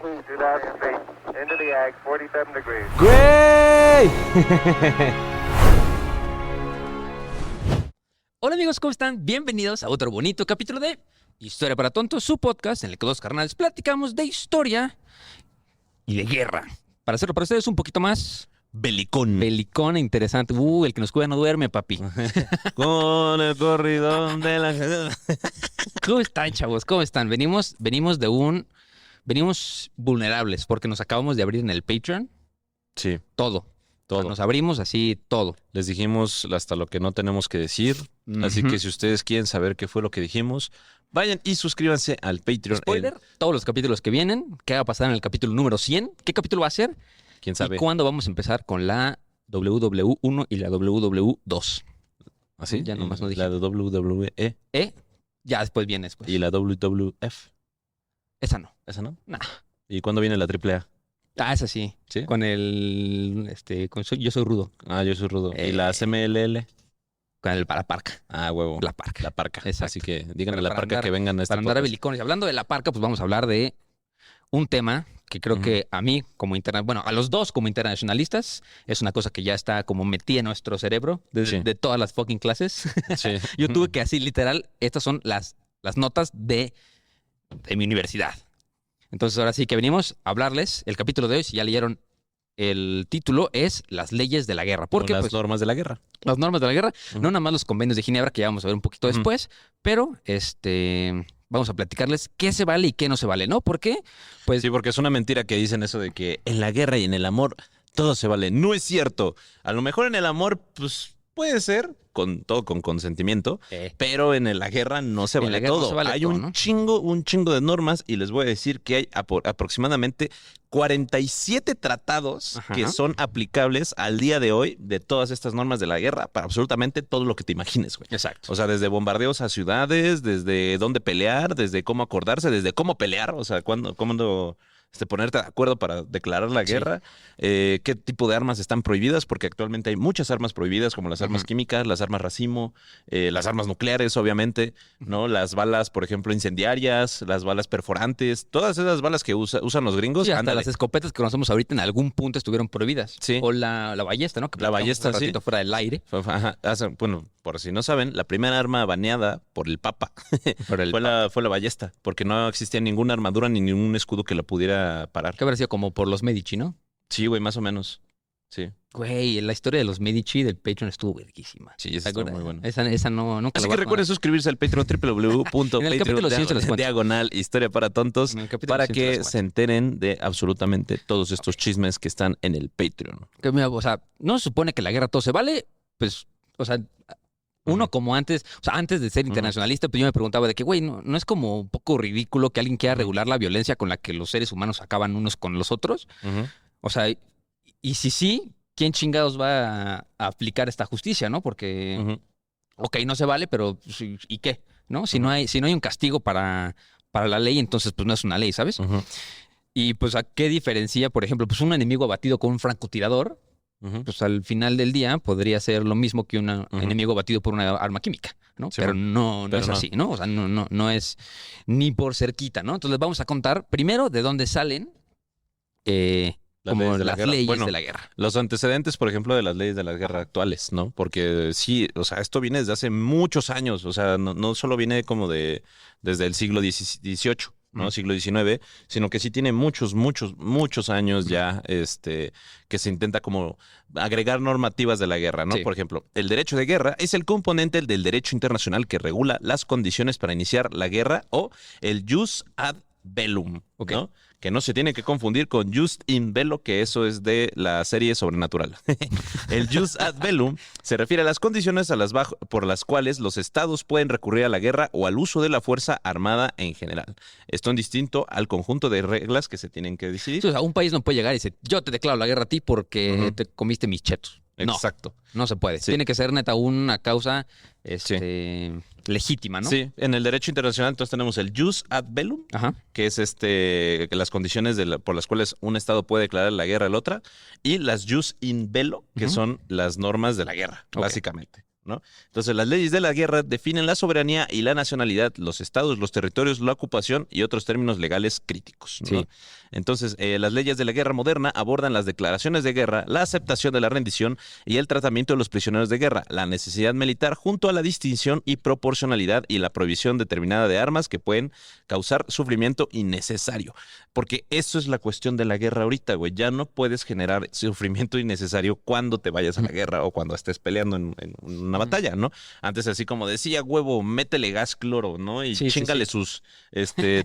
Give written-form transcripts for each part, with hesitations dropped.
2000 feet. Into the ag, 47 degrees. ¡Güey! Hola amigos, ¿cómo están? Bienvenidos a otro bonito capítulo de Historia para Tontos, su podcast en el que dos carnales platicamos de historia y de guerra. Para hacerlo para ustedes un poquito más Belicón. belicón e interesante. El que nos cuida no duerme, papi. Con el corridón de la... ¿Cómo están, chavos? ¿Cómo están? Venimos vulnerables porque nos acabamos de abrir en el Patreon Sí, todo. todo. O sea, nos abrimos así todo. Les dijimos hasta lo que no tenemos que decir. Así Ujú. que si ustedes quieren saber qué fue lo que dijimos, vayan y suscríbanse al Patreon. Spoiler, todos los capítulos que vienen, ¿qué va a pasar en el capítulo número 100? ¿Qué capítulo va a ser? ¿Quién sabe? ¿Y cuándo vamos a empezar con la WW1 y la WW2? ¿Así? Ya nomás no dije. La de WWE Ya después viene después. y la WWF. Esa no. ¿Esa no? Nah. ¿Y cuándo viene la AAA? Esa sí. ¿Sí? Con Yo soy rudo. Ah, yo soy rudo. ¿Y la CMLL? Con el para parca. Ah, huevo. La parca. La parca. Exacto. Así que díganle a Pero la para parca andar- que vengan a este Para andar a podcast. belicones. Y hablando de la parca, pues vamos a hablar de un tema que creo que a mí a los dos como internacionalistas es una cosa que ya está como metida en nuestro cerebro Sí. de todas las fucking clases. Sí. Yo tuve que así literal, estas son las notas de mi universidad. Entonces ahora sí que venimos a hablarles, el capítulo de hoy, si ya leyeron el título, es Las leyes de la guerra. Porque Las pues, normas de la guerra. las normas de la guerra, Ujú. no nada más los convenios de Ginebra, que ya vamos a ver un poquito Ujú. después, pero vamos a platicarles qué se vale y qué no se vale, ¿no? ¿Por qué? Pues Sí, porque es una mentira que dicen eso de que en la guerra y en el amor todo se vale. No es cierto. A lo mejor en el amor, pues puede ser, con todo con consentimiento, pero en la guerra no se En vale la guerra no todo. se vale Hay todo, un ¿no? chingo de normas y les voy a decir que hay aproximadamente 47 tratados Ajá. que son aplicables al día de hoy de todas estas normas de la guerra para absolutamente todo lo que te imagines, güey. exacto. O sea, desde bombardeos a ciudades, desde dónde pelear, desde cómo acordarse, desde cómo pelear, o sea, cuándo ponerte de acuerdo para declarar la Sí. guerra, qué tipo de armas están prohibidas, porque actualmente hay muchas armas prohibidas, como las armas Ujú. químicas, las armas racimo, las armas nucleares, obviamente, ¿no? Las balas, por ejemplo, incendiarias, las balas perforantes, todas esas balas que usan los gringos, Sí, hasta ándale. las escopetas que conocemos ahorita en algún punto estuvieron prohibidas. Sí. O la ballesta, ¿no? Que La platicamos ballesta, hace sí. ratito fuera del aire. Ajá, bueno, por si no saben, la primera arma baneada por el Papa Por el fue la ballesta, porque no existía ninguna armadura ni ningún escudo que la pudiera parar. Que habrá sido como por los Medici, ¿no? Sí, güey, más o menos. Sí. Güey, la historia de los Medici del Patreon estuvo verguísima. Sí, eso ¿Te estuvo acuerdas? muy bueno. Esa no, nunca Así la que voy a recuerden suscribirse al Patreon En el capítulo 100 se los cuento. diagonal Historia para Tontos En el capítulo para 100 se que las se enteren de absolutamente todos estos chismes que están en el Patreon. Que mira, o sea, no se supone que la guerra todo se vale, pues, o sea, uno Ujú. como antes, o sea, antes de ser internacionalista, pues yo me preguntaba de que, güey, no es como un poco ridículo que alguien quiera regular la violencia con la que los seres humanos acaban unos con los otros. Ujú. O sea, y si sí, ¿quién chingados va a aplicar esta justicia, no? Porque, Ujú. ok, no se vale, pero pues, ¿y qué? ¿No? Si Ujú. no hay un castigo para la ley, entonces pues no es una ley, ¿sabes? Ujú. Y pues ¿a qué diferencia, por ejemplo, pues un enemigo abatido con un francotirador? Ujú. Pues al final del día podría ser lo mismo que un Ujú. enemigo batido por una arma química, ¿no? Sí, Pero no pero es no. así, ¿no? O sea, no es ni por cerquita, ¿no? Entonces les vamos a contar primero de dónde salen Las como leyes de la las guerra. leyes Bueno, de la guerra. los antecedentes, por ejemplo, de las leyes de la guerra actuales, ¿no? Porque sí, o sea, esto viene desde hace muchos años, o sea, no solo viene como desde el siglo XVIII, ¿no? Ujú. Siglo XIX, sino que sí tiene muchos años ya, que se intenta como agregar normativas de la guerra, ¿no? Sí. Por ejemplo, el derecho de guerra es el componente del derecho internacional que regula las condiciones para iniciar la guerra o el jus ad bellum, Ok. ¿no? Que no se tiene que confundir con Just in Bello, que eso es de la serie Sobrenatural. El Jus ad Bellum se refiere a las condiciones por las cuales los estados pueden recurrir a la guerra o al uso de la fuerza armada en general. Esto en distinto al conjunto de reglas que se tienen que decidir. Sí, o sea, un país no puede llegar y decir, yo te declaro la guerra a ti porque Ujú. te comiste mis chetos. No, Exacto. no se puede. Sí. Tiene que ser neta una causa legítima, ¿no? Sí, en el derecho internacional entonces tenemos el Jus ad Bellum, Ajá. que es que las condiciones por las cuales un estado puede declarar la guerra al otro, y las Jus in Bello, que Ujú. son las normas de la guerra, Ok. básicamente. ¿no? Entonces, las leyes de la guerra definen la soberanía y la nacionalidad, los estados, los territorios, la ocupación y otros términos legales críticos, ¿no? Sí. Entonces, las leyes de la guerra moderna abordan las declaraciones de guerra, la aceptación de la rendición y el tratamiento de los prisioneros de guerra, la necesidad militar junto a la distinción y proporcionalidad y la prohibición determinada de armas que pueden causar sufrimiento innecesario. Porque eso es la cuestión de la guerra ahorita, güey. Ya no puedes generar sufrimiento innecesario cuando te vayas a la guerra o cuando estés peleando en una batalla, ¿no? Antes así como decía, huevo, métele gas cloro, ¿no? Y Sí, sí, chíngale sí. sus,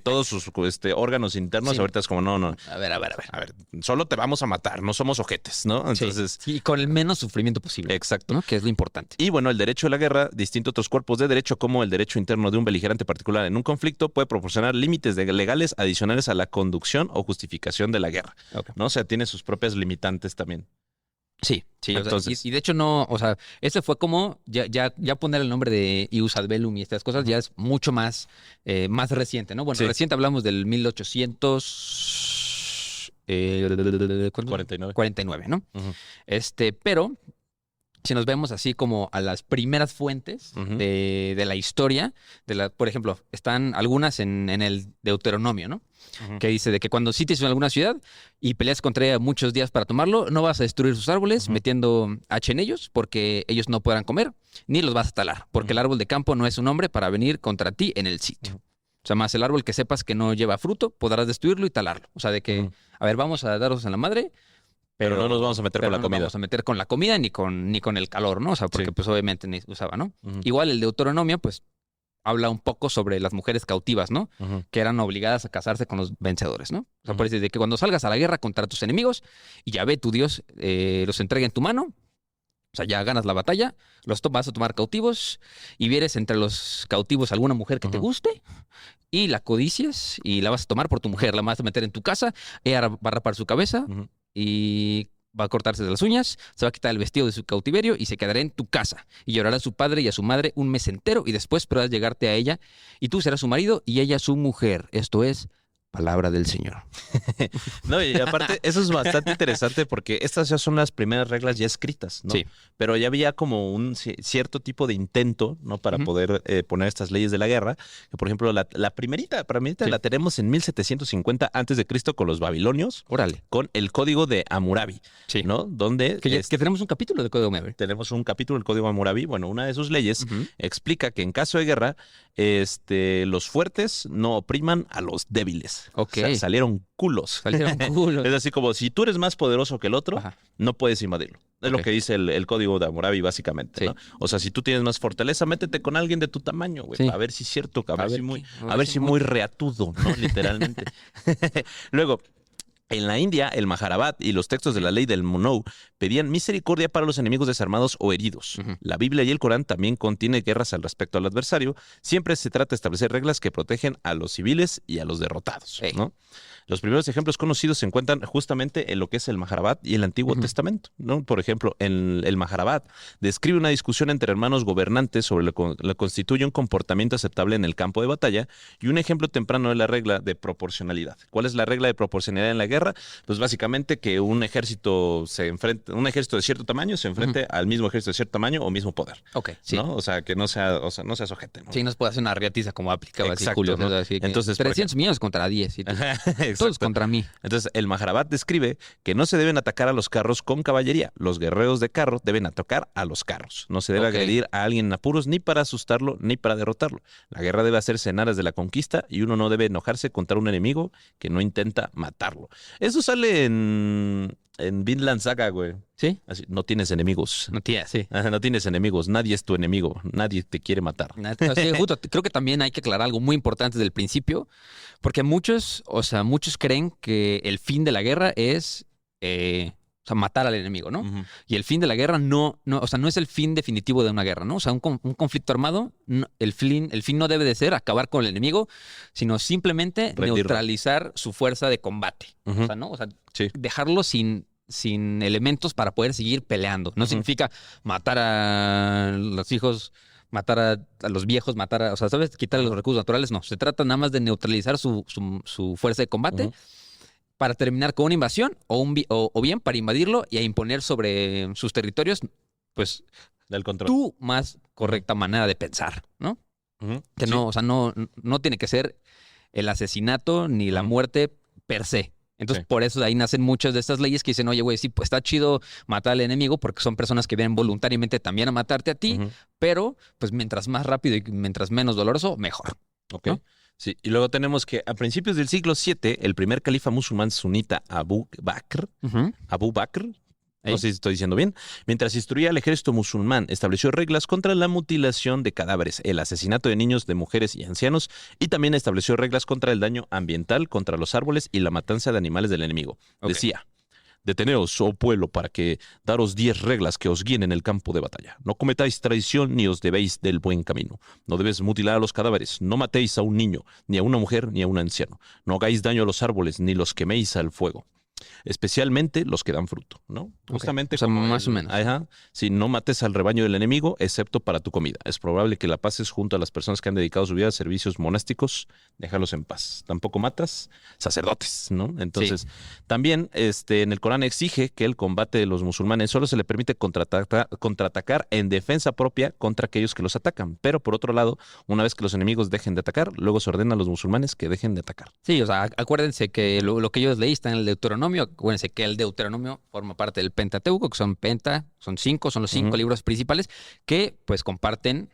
todos sus órganos internos. Sí. Ahorita es como, no. A ver. A ver, solo te vamos a matar, no somos ojetes, ¿no? Entonces, Sí, con el menos sufrimiento posible. exacto. ¿No? Que es lo importante. Y bueno, el derecho de la guerra, distinto a otros cuerpos de derecho, como el derecho interno de un beligerante particular en un conflicto, puede proporcionar límites legales adicionales a la conducción o justificación de la guerra, Ok. ¿no? O sea, tiene sus propias limitantes también. Sí. O sea, Entonces- y de hecho no, o sea, ese fue como ya poner el nombre de ius ad bellum y estas cosas ya es mucho más, más reciente, ¿no? Bueno, Sí. reciente hablamos del 1800... ¿cuándo? 49. 49, ¿no? Ujú. Pero si nos vemos así como a las primeras fuentes Ujú. de la historia, por ejemplo, están algunas en el Deuteronomio, ¿no? Ujú. Que dice de que cuando sities en alguna ciudad y peleas contra ella muchos días para tomarlo, no vas a destruir sus árboles Ujú. metiendo hacha en ellos, porque ellos no podrán comer, ni los vas a talar, porque el Ujú. árbol de campo no es un hombre para venir contra ti en el sitio. Ujú. O sea, más el árbol que sepas que no lleva fruto, podrás destruirlo y talarlo. O sea, de que, Ujú. a ver, vamos a daros en la madre, Pero no nos vamos a meter pero con la no nos comida. vamos a meter con la comida ni con el calor, ¿no? O sea, porque Sí. pues obviamente ni usaba, ¿no? Ujú. Igual el Deuteronomio, pues, habla un poco sobre las mujeres cautivas, ¿no? Ujú. Que eran obligadas a casarse con los vencedores, ¿no? O sea, Ujú. por eso de que cuando salgas a la guerra contra tus enemigos y Yahvé, tu Dios, los entregue en tu mano, o sea, ya ganas la batalla, vas a tomar cautivos y vieres entre los cautivos alguna mujer que te Ujú. guste y la codicias y la vas a tomar por tu mujer, la vas a meter en tu casa, ella va a rapar su cabeza Ujú. y va a cortarse de las uñas, se va a quitar el vestido de su cautiverio y se quedará en tu casa. Y llorará a su padre y a su madre un mes entero y después podrás llegarte a ella y tú serás su marido y ella su mujer. Esto es palabra del Señor. No, y aparte, eso es bastante interesante porque estas ya son las primeras reglas ya escritas, ¿no? Sí. Pero ya había como un cierto tipo de intento, ¿no? Para Ujú. poder poner estas leyes de la guerra. Que, por ejemplo, la primerita Sí. la tenemos en 1750 antes de Cristo con los babilonios, Órale. con el Código de Hammurabi, Sí. ¿no? Donde Que tenemos un capítulo de Código Hammurabi. tenemos un capítulo del Código de Hammurabi. Bueno, una de sus leyes Ujú. explica que en caso de guerra, los fuertes no opriman a los débiles. Ok. O sea, salieron culos. Salieron culos. Es así como si tú eres más poderoso que el otro, Ajá. no puedes invadirlo. Es lo Ok. que dice el Código de Hammurabi, básicamente, Sí. ¿no? O sea, si tú tienes más fortaleza, métete con alguien de tu tamaño, güey. Sí. A ver si es cierto, a ver si muy, qué- a ver si muy reatudo, ¿no? Literalmente. Luego, en la India, el Mahabharata y los textos de la ley del Manu pedían misericordia para los enemigos desarmados o heridos. Ujú. La Biblia y el Corán también contienen guerras al respecto al adversario. Siempre se trata de establecer reglas que protegen a los civiles y a los derrotados, Ey. ¿no? Los primeros ejemplos conocidos se encuentran justamente en lo que es el Mahabharata y el Antiguo Ujú. Testamento, ¿no? Por ejemplo, en el Mahabharata describe una discusión entre hermanos gobernantes sobre lo que constituye un comportamiento aceptable en el campo de batalla y un ejemplo temprano de la regla de proporcionalidad. ¿Cuál es la regla de proporcionalidad en la guerra? Pues básicamente que un ejército de cierto tamaño se enfrente al mismo ejército de cierto tamaño o mismo poder, Ok, sí. ¿no? O sea, que no sea ojete, ¿no? Sí, no se puede hacer una riatiza como aplicaba así Exacto, Julio. ¿no? O sea, así que Entonces, por 300 millones contra 10. Y todos Exacto. contra mí. Entonces, el Mahabharata describe que no se deben atacar a los carros con caballería. Los guerreros de carro deben atacar a los carros. No se debe Ok. agredir a alguien en apuros ni para asustarlo ni para derrotarlo. La guerra debe hacerse en aras de la conquista y uno no debe enojarse contra un enemigo que no intenta matarlo. Eso sale en Vinland Saga, güey. ¿Sí? Así, no tienes enemigos. No tía, sí. Ajá, no tienes enemigos. Nadie es tu enemigo. Nadie te quiere matar. Sí, justo, creo que también hay que aclarar algo muy importante desde el principio, porque muchos creen que el fin de la guerra es matar al enemigo, ¿no? Ujú. Y el fin de la guerra no es el fin definitivo de una guerra, ¿no? O sea, un conflicto armado, el fin no debe de ser acabar con el enemigo, sino simplemente Rendirlo. neutralizar su fuerza de combate. Ujú. O sea, ¿no? O sea, Sí. dejarlo sin elementos para poder seguir peleando. No Ujú. significa matar a los hijos, matar a los viejos, o sea, ¿sabes? Quitar los recursos naturales. No, se trata nada más de neutralizar su fuerza de combate Ujú. para terminar con una invasión o bien para invadirlo y a imponer sobre sus territorios, pues, Del control. tu más correcta manera de pensar, ¿no? Ujú. Que Sí. no, o sea, no tiene que ser el asesinato ni la Ujú. muerte per se. Entonces, Sí. por eso de ahí nacen muchas de estas leyes que dicen, oye, güey, sí, pues está chido matar al enemigo porque son personas que vienen voluntariamente también a matarte a ti, Ujú. pero pues mientras más rápido y mientras menos doloroso, mejor. Ok. ¿No? Sí, y luego tenemos que a principios del siglo VII, el primer califa musulmán sunita Abu Bakr, no Ey. sé si estoy diciendo bien, mientras instruía al ejército musulmán, estableció reglas contra la mutilación de cadáveres, el asesinato de niños, de mujeres y ancianos, y también estableció reglas contra el daño ambiental, contra los árboles y la matanza de animales del enemigo. Ok. Decía: Deteneos, oh pueblo, para que daros 10 reglas que os guíen en el campo de batalla. No cometáis traición ni os debéis del buen camino. No debéis mutilar a los cadáveres. No matéis a un niño, ni a una mujer, ni a un anciano. No hagáis daño a los árboles, ni los queméis al fuego. Especialmente los que dan fruto, ¿no? Justamente O sea, como más o menos. Ajá, si no mates al rebaño del enemigo, excepto para tu comida. Es probable que la pases junto a las personas que han dedicado su vida a servicios monásticos. Déjalos en paz. Tampoco matas sacerdotes, ¿no? Entonces, también en el Corán exige que el combate de los musulmanes solo se le permite contraatacar en defensa propia contra aquellos que los atacan. Pero por otro lado, una vez que los enemigos dejen de atacar, luego se ordena a los musulmanes que dejen de atacar. Sí, o sea, acuérdense que lo que yo leí está en el Deuteronomio. Acuérdense que el Deuteronomio forma parte del Pentateuco, que son son los 5 Ujú. libros principales que pues comparten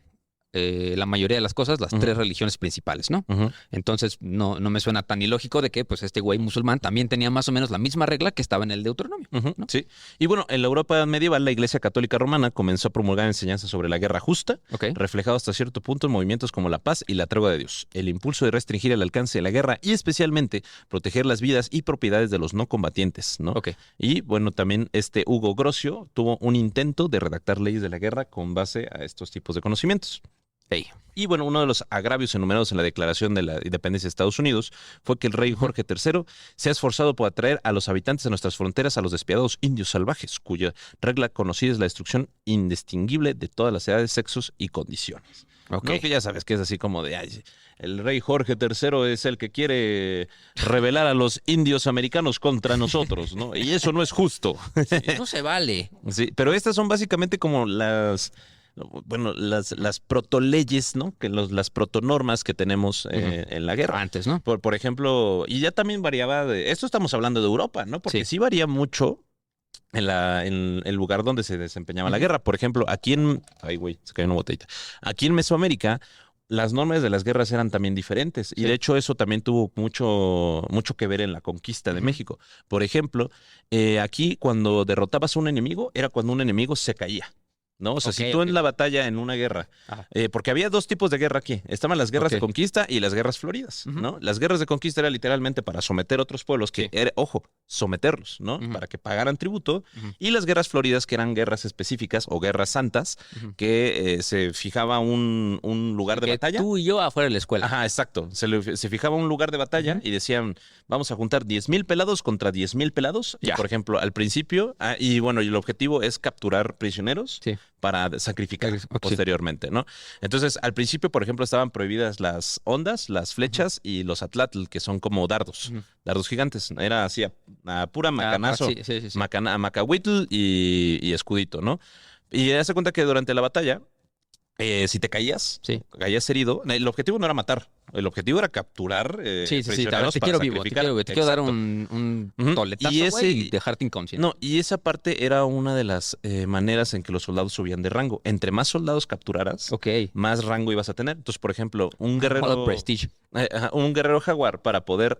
la mayoría de las cosas, las Ujú. 3 religiones principales, ¿no? Ujú. Entonces, no me suena tan ilógico de que pues este güey musulmán también tenía más o menos la misma regla que estaba en el Deuteronomio. Ujú, ¿no? sí. Y bueno, en la Europa medieval, la Iglesia Católica Romana comenzó a promulgar enseñanzas sobre la guerra justa, Ok. reflejado hasta cierto punto en movimientos como la paz y la tregua de Dios, el impulso de restringir el alcance de la guerra y especialmente proteger las vidas y propiedades de los no combatientes, ¿no? Ok. Y bueno, también Hugo Grocio tuvo un intento de redactar leyes de la guerra con base a estos tipos de conocimientos. Ey. Y bueno, uno de los agravios enumerados en la Declaración de la Independencia de Estados Unidos fue que el rey Jorge III se ha esforzado por atraer a los habitantes de nuestras fronteras a los despiadados indios salvajes, cuya regla conocida es la destrucción indistinguible de todas las edades, sexos y condiciones. Ok. ¿No? Que ya sabes que es así como de, ay, el rey Jorge III es el que quiere rebelar a los indios americanos contra nosotros, ¿no? Y eso no es justo. No se vale. Sí, pero estas son básicamente como las protoleyes, ¿no? Que las protonormas que tenemos en la guerra. Antes, ¿no? Por ejemplo, y ya también variaba esto estamos hablando de Europa, ¿no? Porque sí varía mucho en el lugar donde se desempeñaba la guerra. Por ejemplo, ay, güey, se cayó una botellita. Aquí en Mesoamérica, las normas de las guerras eran también diferentes. Y de hecho, eso también tuvo mucho que ver en la conquista de México. Por ejemplo, aquí cuando derrotabas a un enemigo, era cuando un enemigo se caía. ¿No? O sea, si tú en la batalla, en una guerra, porque había 2 tipos de guerra aquí. Estaban las guerras de conquista y las guerras floridas, ¿no? Las guerras de conquista era literalmente para someter a otros pueblos, ojo, someterlos, ¿no? Para que pagaran tributo. Y las guerras floridas, que eran guerras específicas o guerras santas, que se fijaba un lugar de batalla. Tú y yo afuera de la escuela. Ajá, exacto. Se fijaba un lugar de batalla y decían, vamos a juntar 10,000 pelados contra 10,000 pelados. Y, por ejemplo, al principio, y bueno, y el objetivo es capturar prisioneros para sacrificar posteriormente, ¿no? Entonces, al principio, por ejemplo, estaban prohibidas las ondas, las flechas y los atlatl, que son como dardos, dardos gigantes. Era así, a pura macanazo, macahuitl y escudito, ¿no? Y hace cuenta que durante la batalla, si te caías herido, el objetivo no era matar, el objetivo era capturar prisioneros te para quiero vivo, te quiero dar un toletazo, y dejarte inconsciente. No, y esa parte era una de las maneras en que los soldados subían de rango. Entre más soldados capturaras, más rango ibas a tener. Entonces, por ejemplo, un guerrero jaguar para poder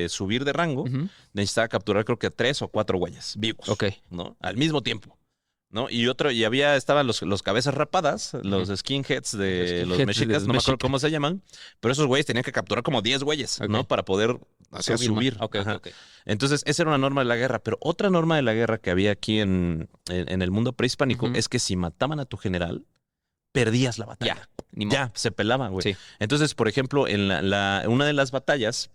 subir de rango necesitaba capturar creo que 3 o 4 güeyes vivos, ¿no? Al mismo tiempo. ¿No? Y estaban los cabezas rapadas, los skinheads de los mexicas, no me acuerdo cómo se llaman, pero esos güeyes tenían que capturar como 10 güeyes, ¿no? Para poder subir. Entonces, esa era una norma de la guerra, pero otra norma de la guerra que había aquí en el mundo prehispánico es que si mataban a tu general, perdías la batalla. Ya, se pelaban, güey. Entonces, por ejemplo, en una de las batallas,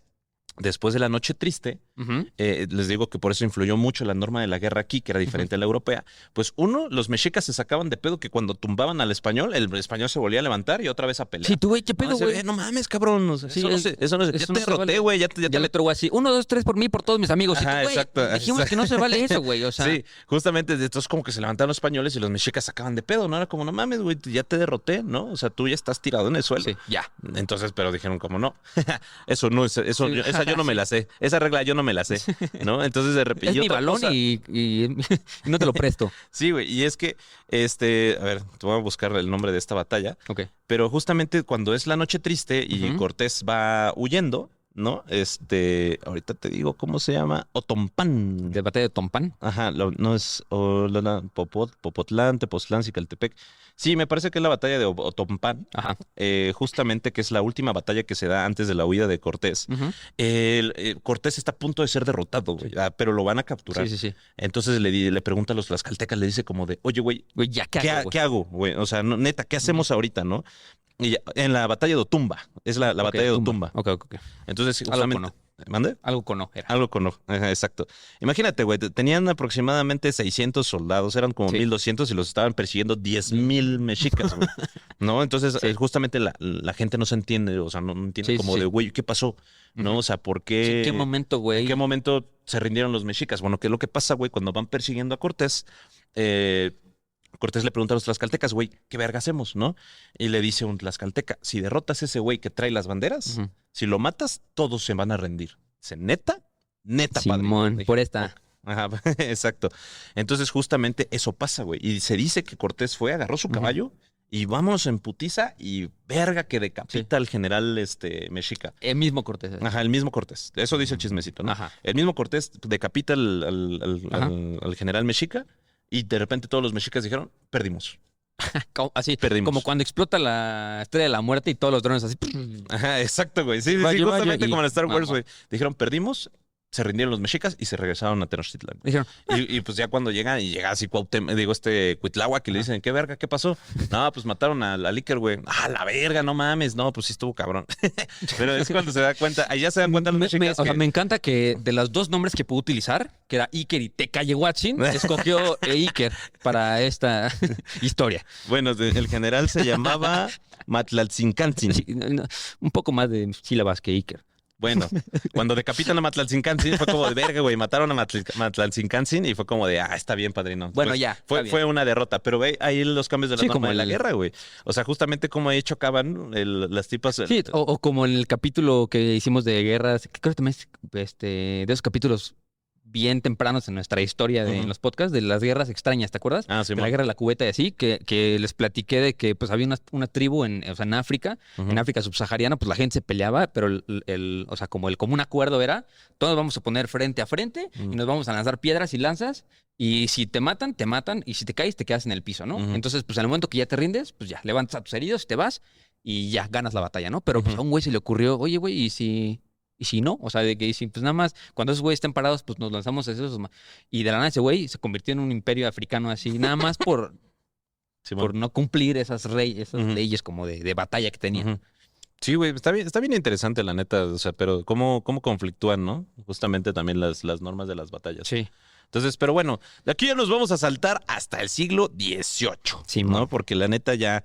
después de la Noche Triste, Ujú. les digo que por eso influyó mucho la norma de la guerra aquí, que era diferente a la europea. Pues uno, los mexicas se sacaban de pedo que cuando tumbaban al español, el español se volvía a levantar y otra vez a pelear. Sí, tú, güey, ¿qué No, pedo, ese, güey? no mames, cabrón. O sea, Sí, eso no se, eso no se- ya eso te no se derroté, vale. güey. Ya Ya le traigo así, 1, 2, 3 por mí, por todos mis amigos. Y tú, Ajá, güey, exacto, dijimos exacto. que no se vale eso, güey. O sea, Sí, justamente entonces como que se levantaron los españoles y los mexicas sacaban de pedo, ¿no? Era como, no mames, güey, ya te derroté, ¿no? O sea, tú ya estás tirado en el suelo. sí, ya. Entonces, pero dijeron como no, eso no es, eso, Sí. esa yo no me la sé, esa regla yo no me la sé, ¿no? Entonces de repente Es mi balón y no te lo presto. sí, güey, y es que, a ver, te voy a buscar el nombre de esta batalla, Ok. pero justamente cuando es la Noche Triste y Ujú. Cortés va huyendo, ¿no? Ahorita te digo cómo se llama, Otompán. De batalla de Tompán. Ajá, no es Popotlán, Tepoztlán, Cicaltepec. Sí, me parece que es la batalla de Otompán, Ajá. justamente que es la última batalla que se da antes de la huida de Cortés. Ujú. Cortés está a punto de ser derrotado, güey, pero lo van a capturar. Sí, sí, sí. Entonces le pregunta a los tlaxcaltecas, le dice como de, oye, güey, Güey, ya, ¿qué ¿qué, hago, güey? qué hago, güey? O sea, neta, ¿qué hacemos ahorita, no? Y en la batalla de Otumba, es la Ok, batalla de Otumba. Ok, ok, ok. Entonces, Algo justamente... con O. ¿Mande? Algo con O era. Algo con ojo, ajá, exacto. Imagínate, güey, tenían aproximadamente 600 soldados, eran como Sí. 1200 y los estaban persiguiendo 10,000 mexicas, güey. ¿No? Entonces, Sí. justamente la gente no se entiende, o sea, no entiende Sí, como sí. de, güey, ¿qué pasó? ¿No? Ujú. O sea, ¿por Sí, qué? ¿en qué momento, güey? ¿En qué momento se rindieron los mexicas? Bueno, ¿qué es lo que pasa, güey? Cuando van persiguiendo a Cortés, Cortés le pregunta a los tlaxcaltecas, güey, ¿qué verga hacemos, no? Y le dice un tlaxcalteca, si derrotas a ese güey que trae las banderas, Ujú. si lo matas, todos se van a rendir. Dice, ¿neta? Neta, padre. Simón, Dije, por esta. Ajá, exacto. Entonces, justamente eso pasa, güey. Y se dice que Cortés fue, agarró su Ujú. caballo y vámonos en putiza y verga que decapita al general mexica. El mismo Cortés. Ajá, el mismo Cortés. Eso dice el chismecito, ¿no? Ajá. El mismo Cortés decapita Ajá. al general mexica y de repente todos los mexicas dijeron, perdimos. Así, Perdimos. como cuando explota la estrella de la muerte y todos los drones así. Ajá, exacto, güey. Sí, sí, Vaya, sí, vaya, justamente y- como en Star Wars, Ah, güey. Dijeron, perdimos, se rindieron los mexicas y se regresaron a Tenochtitlan. Dijeron, Y pues ya cuando llegan y llega así Cuitláhuac, que le dicen, ¿qué verga? ¿Qué pasó? No, pues mataron a Iker, güey. Ah, la verga, no mames. No, pues sí estuvo cabrón. Pero es cuando se da cuenta, ahí ya se dan cuenta los mexicas o sea, que- me encanta que de los dos nombres que pudo utilizar, que era Iker y Tecayehuatzin, escogió Iker para esta historia. Bueno, el general se llamaba Matlaltzincantzin. Sí, un poco más de sílabas que Iker. Bueno, cuando decapitan a Matlaltzincantzin fue como de verga, güey. Mataron a Matlaltzincantzin y fue como de, está bien, padrino. Bueno, Pues, ya, está Fue, bien. fue una derrota, pero ve ahí los cambios de la Sí, norma como de la el- guerra, güey. O sea, justamente como ahí chocaban las tipas. Sí, o como en el capítulo que hicimos de guerras, que creo que también es de esos capítulos bien tempranos en nuestra historia Ujú. en los podcasts, de las guerras extrañas, ¿te acuerdas? Ah, sí, De la guerra de la cubeta y así, que les platiqué de que pues había una tribu o sea, en África, en África subsahariana, pues la gente se peleaba, pero o sea, como el común acuerdo era, todos vamos a poner frente a frente y nos vamos a lanzar piedras y lanzas, y si te matan, y si te caes, te quedas en el piso, ¿no? Ujú. Entonces, pues en el momento que ya te rindes, pues ya, levantas a tus heridos, te vas y ya ganas la batalla, ¿no? Pero pues a Ujú. un güey se le ocurrió, oye, güey, ¿y si no? O sea, de que si, pues nada más, cuando esos güeyes estén parados, pues nos lanzamos a esos. Y de la nada ese güey se convirtió en un imperio africano así, nada más por no cumplir esas Ujú. leyes como de batalla que tenían. Ujú. Sí, güey, está bien interesante, la neta. O sea, pero cómo conflictúan, ¿no? Justamente también las normas de las batallas. Sí. Entonces, pero bueno, de aquí ya nos vamos a saltar hasta el siglo XVIII, Sí, ¿no? man. Porque la neta ya,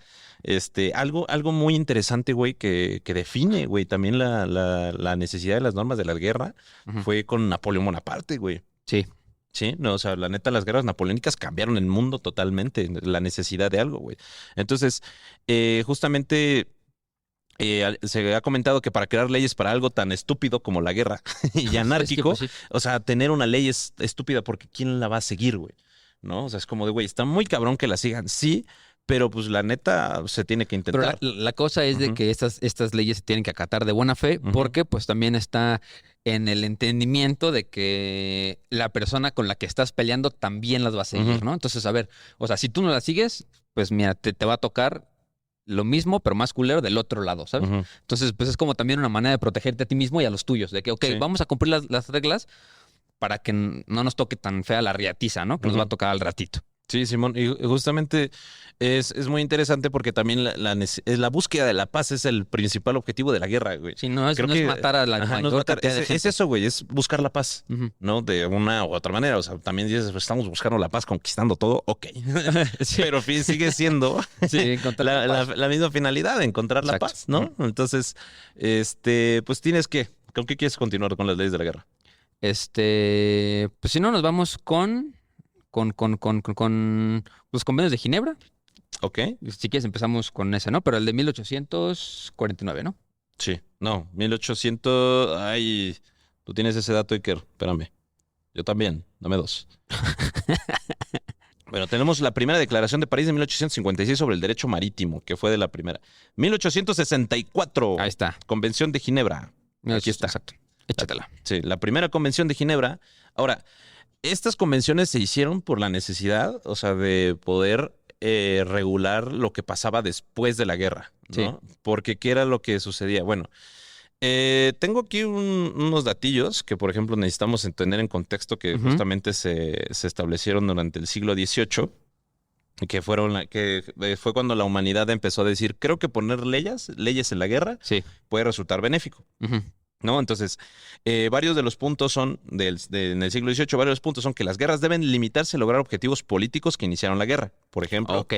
algo muy interesante, güey, que define, güey, también la necesidad de las normas de la guerra Ujú. fue con Napoleón Bonaparte, güey. Sí. Sí, no, o sea, la neta, las guerras napoleónicas cambiaron el mundo totalmente, la necesidad de algo, güey. Entonces, justamente se ha comentado que para crear leyes para algo tan estúpido como la guerra y anárquico, Es que, pues, sí. o sea, tener una ley es estúpida porque ¿quién la va a seguir, güey? ¿No? O sea, es como de, güey, está muy cabrón que la sigan, sí, pero pues la neta se tiene que Pero intentar. la cosa es de Ujú. que estas leyes se tienen que acatar de buena fe, Ujú. porque pues también está en el entendimiento de que la persona con la que estás peleando también las va a seguir, Ujú. ¿no? Entonces, a ver, o sea, si tú no las sigues, pues mira, te va a tocar lo mismo, pero más culero del otro lado, ¿sabes? Ujú. Entonces, pues es como también una manera de protegerte a ti mismo y a los tuyos, de que, ok, Sí. vamos a cumplir las reglas para que no nos toque tan fea la riatiza, ¿no? Que nos va a Ujú. tocar al ratito. Sí, Simón, y justamente es muy interesante porque también la búsqueda de la paz es el principal objetivo de la guerra, güey. Sí, no es, Creo no es matar a la ajá, no es mayor matar, cantidad de es gente. eso, güey, es buscar la paz, Ujú. ¿no? De una u otra manera. O sea, también dices, pues, estamos buscando la paz, conquistando todo, ok. Sí. Pero sigue siendo Sí, encontrar la paz. la misma finalidad, encontrar la Exacto. paz, ¿no? Entonces, pues tienes que, ¿con qué quieres continuar con las leyes de la guerra? Pues si no, nos vamos con los convenios de Ginebra. ¿Ok? Si quieres empezamos con ese, ¿no? Pero el de 1849, ¿no? Sí, no, 1800, ay, tú tienes ese dato, Iker, espérame. Yo también, dame 2. Bueno, tenemos la primera declaración de París de 1856 sobre el derecho marítimo, que fue de la primera. 1864, Ahí está. Convención de Ginebra. Aquí está. Exacto. Échatela. Sí, la primera convención de Ginebra. Ahora, estas convenciones se hicieron por la necesidad, o sea, de poder regular lo que pasaba después de la guerra, ¿no? Porque ¿qué era lo que sucedía? Bueno, tengo aquí unos datillos que, por ejemplo, necesitamos tener en contexto que justamente se establecieron durante el siglo XVIII, que fue cuando la humanidad empezó a decir, creo que poner leyes en la guerra Sí. puede resultar benéfico. Ujú. ¿No? Entonces, varios de los puntos son, en el siglo XVIII, varios de los puntos son que las guerras deben limitarse a lograr objetivos políticos que iniciaron la guerra. Por ejemplo, Ok.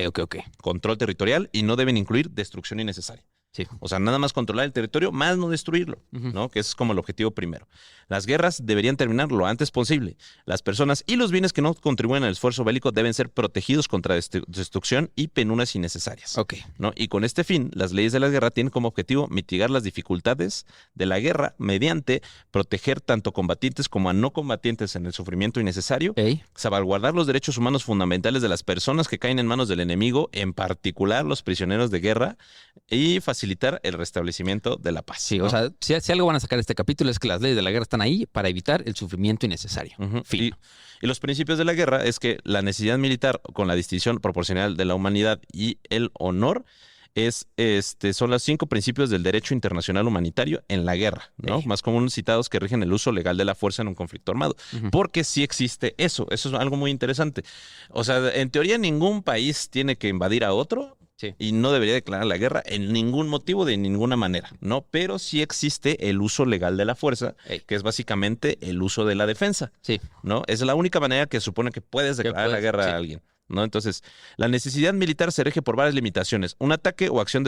control territorial, y no deben incluir destrucción innecesaria. Sí. O sea, nada más controlar el territorio, más no destruirlo, Ujú. ¿no? Que ese es como el objetivo primero. Las guerras deberían terminar lo antes posible. Las personas y los bienes que no contribuyen al esfuerzo bélico deben ser protegidos contra destrucción y penuras innecesarias. Ok. ¿No? Y con este fin, las leyes de la guerra tienen como objetivo mitigar las dificultades de la guerra mediante proteger tanto combatientes como a no combatientes en el sufrimiento innecesario, Ok. salvaguardar los derechos humanos fundamentales de las personas que caen en manos del enemigo, en particular los prisioneros de guerra, y facilitar el restablecimiento de la paz. Sí, ¿no? o sea, si algo van a sacar de este capítulo es que las leyes de la guerra están ahí para evitar el sufrimiento innecesario. Ujú. Fin. Y los principios de la guerra es que la necesidad militar con la distinción proporcional de la humanidad y el honor son los 5 principios del derecho internacional humanitario en la guerra, ¿no? Sí. Más comunes citados que rigen el uso legal de la fuerza en un conflicto armado. Ujú. Porque sí existe eso es algo muy interesante. O sea, en teoría ningún país tiene que invadir a otro. Sí. Y no debería declarar la guerra en ningún motivo, de ninguna manera, ¿no? Pero sí existe el uso legal de la fuerza, Ey. que es básicamente el uso de la defensa, Sí. ¿no? Es la única manera que supone que puedes declarar la puedes, guerra sí. a alguien, ¿no? Entonces, la necesidad militar se rige por varias limitaciones. Un ataque o acción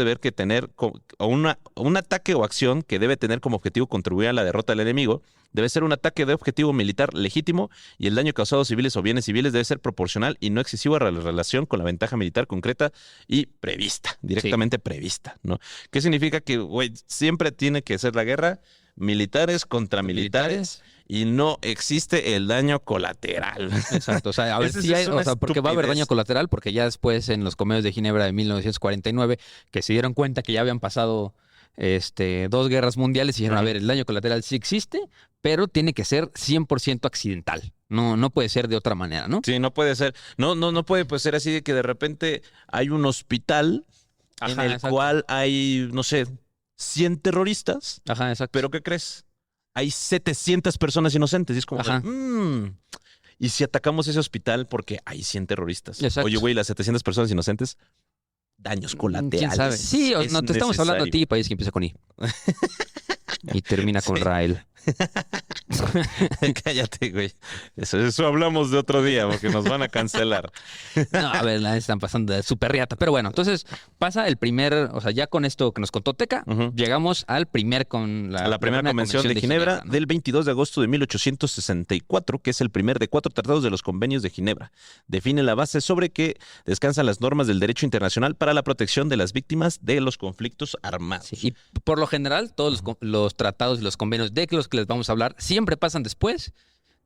un ataque o acción que debe tener como objetivo contribuir a la derrota del enemigo debe ser un ataque de objetivo militar legítimo, y el daño causado a civiles o bienes civiles debe ser proporcional y no excesivo a la relación con la ventaja militar concreta y prevista, directamente prevista, ¿no? ¿Qué significa? Que, güey, siempre tiene que ser la guerra militares contra militares y no existe el daño colateral. Exacto. O sea, a ver Esa si hay, es una o sea, porque va a haber daño estupidez. colateral, porque ya después en los convenios de Ginebra de 1949, que se dieron cuenta que ya habían pasado 2 guerras mundiales, y dijeron, a ver, el daño colateral sí existe, pero tiene que ser 100% accidental. No puede ser de otra manera, ¿no? Sí, no puede ser. No puede pues, ser así de que de repente hay un hospital en Ajá, el exacto. cual hay, no sé, 100 terroristas, Ajá, exacto. pero ¿qué crees? Hay 700 personas inocentes. Y es como, Ajá. ¿y si atacamos ese hospital porque hay 100 terroristas? Exacto. Oye, güey, las 700 personas inocentes, daños colaterales. ¿Quién sabe? Sí, es no te estamos hablando a necesario. ti, país que empieza con I. Y termina con Rael. Cállate, güey. Eso hablamos de otro día porque nos van a cancelar. No, a ver, la están pasando de súper riata. Pero bueno, entonces pasa el primer, o sea, ya con esto que nos contó Teca, Ujú. llegamos al primer A la primera convención de Ginebra ¿no? del 22 de agosto de 1864, que es el primer de 4 tratados de los convenios de Ginebra. Define la base sobre que descansan las normas del derecho internacional para la protección de las víctimas de los conflictos armados. Sí, y por lo general, todos los tratados y los convenios de los que les vamos a hablar siempre pasan después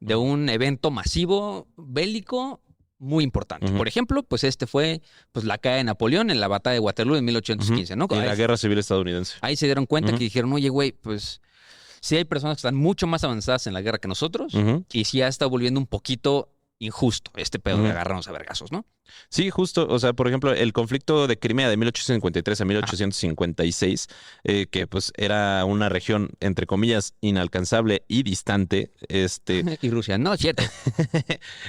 de un evento masivo bélico muy importante. Ujú. Por ejemplo, pues fue la caída de Napoleón en la batalla de Waterloo en 1815, ¿no? Y la Guerra Civil Estadounidense. Ahí se dieron cuenta Ujú. que dijeron, oye, güey, pues sí hay personas que están mucho más avanzadas en la guerra que nosotros, Ujú. y sí ya está volviendo un poquito injusto este pedo de agarrarnos a vergazos, ¿no? Sí, justo. O sea, por ejemplo, el conflicto de Crimea de 1853 a 1856, que pues era una región, entre comillas, inalcanzable y distante. Y Rusia, no, es cierto.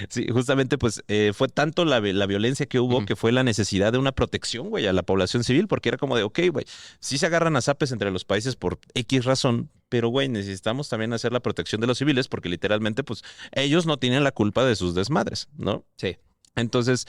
Sí, justamente pues fue tanto la violencia que hubo que fue la necesidad de una protección, güey, a la población civil, porque era como de, ok, güey, sí se agarran a zapes entre los países por X razón, pero, güey, necesitamos también hacer la protección de los civiles porque literalmente, pues, ellos no tienen la culpa de sus desmadres, ¿no? Sí. Entonces,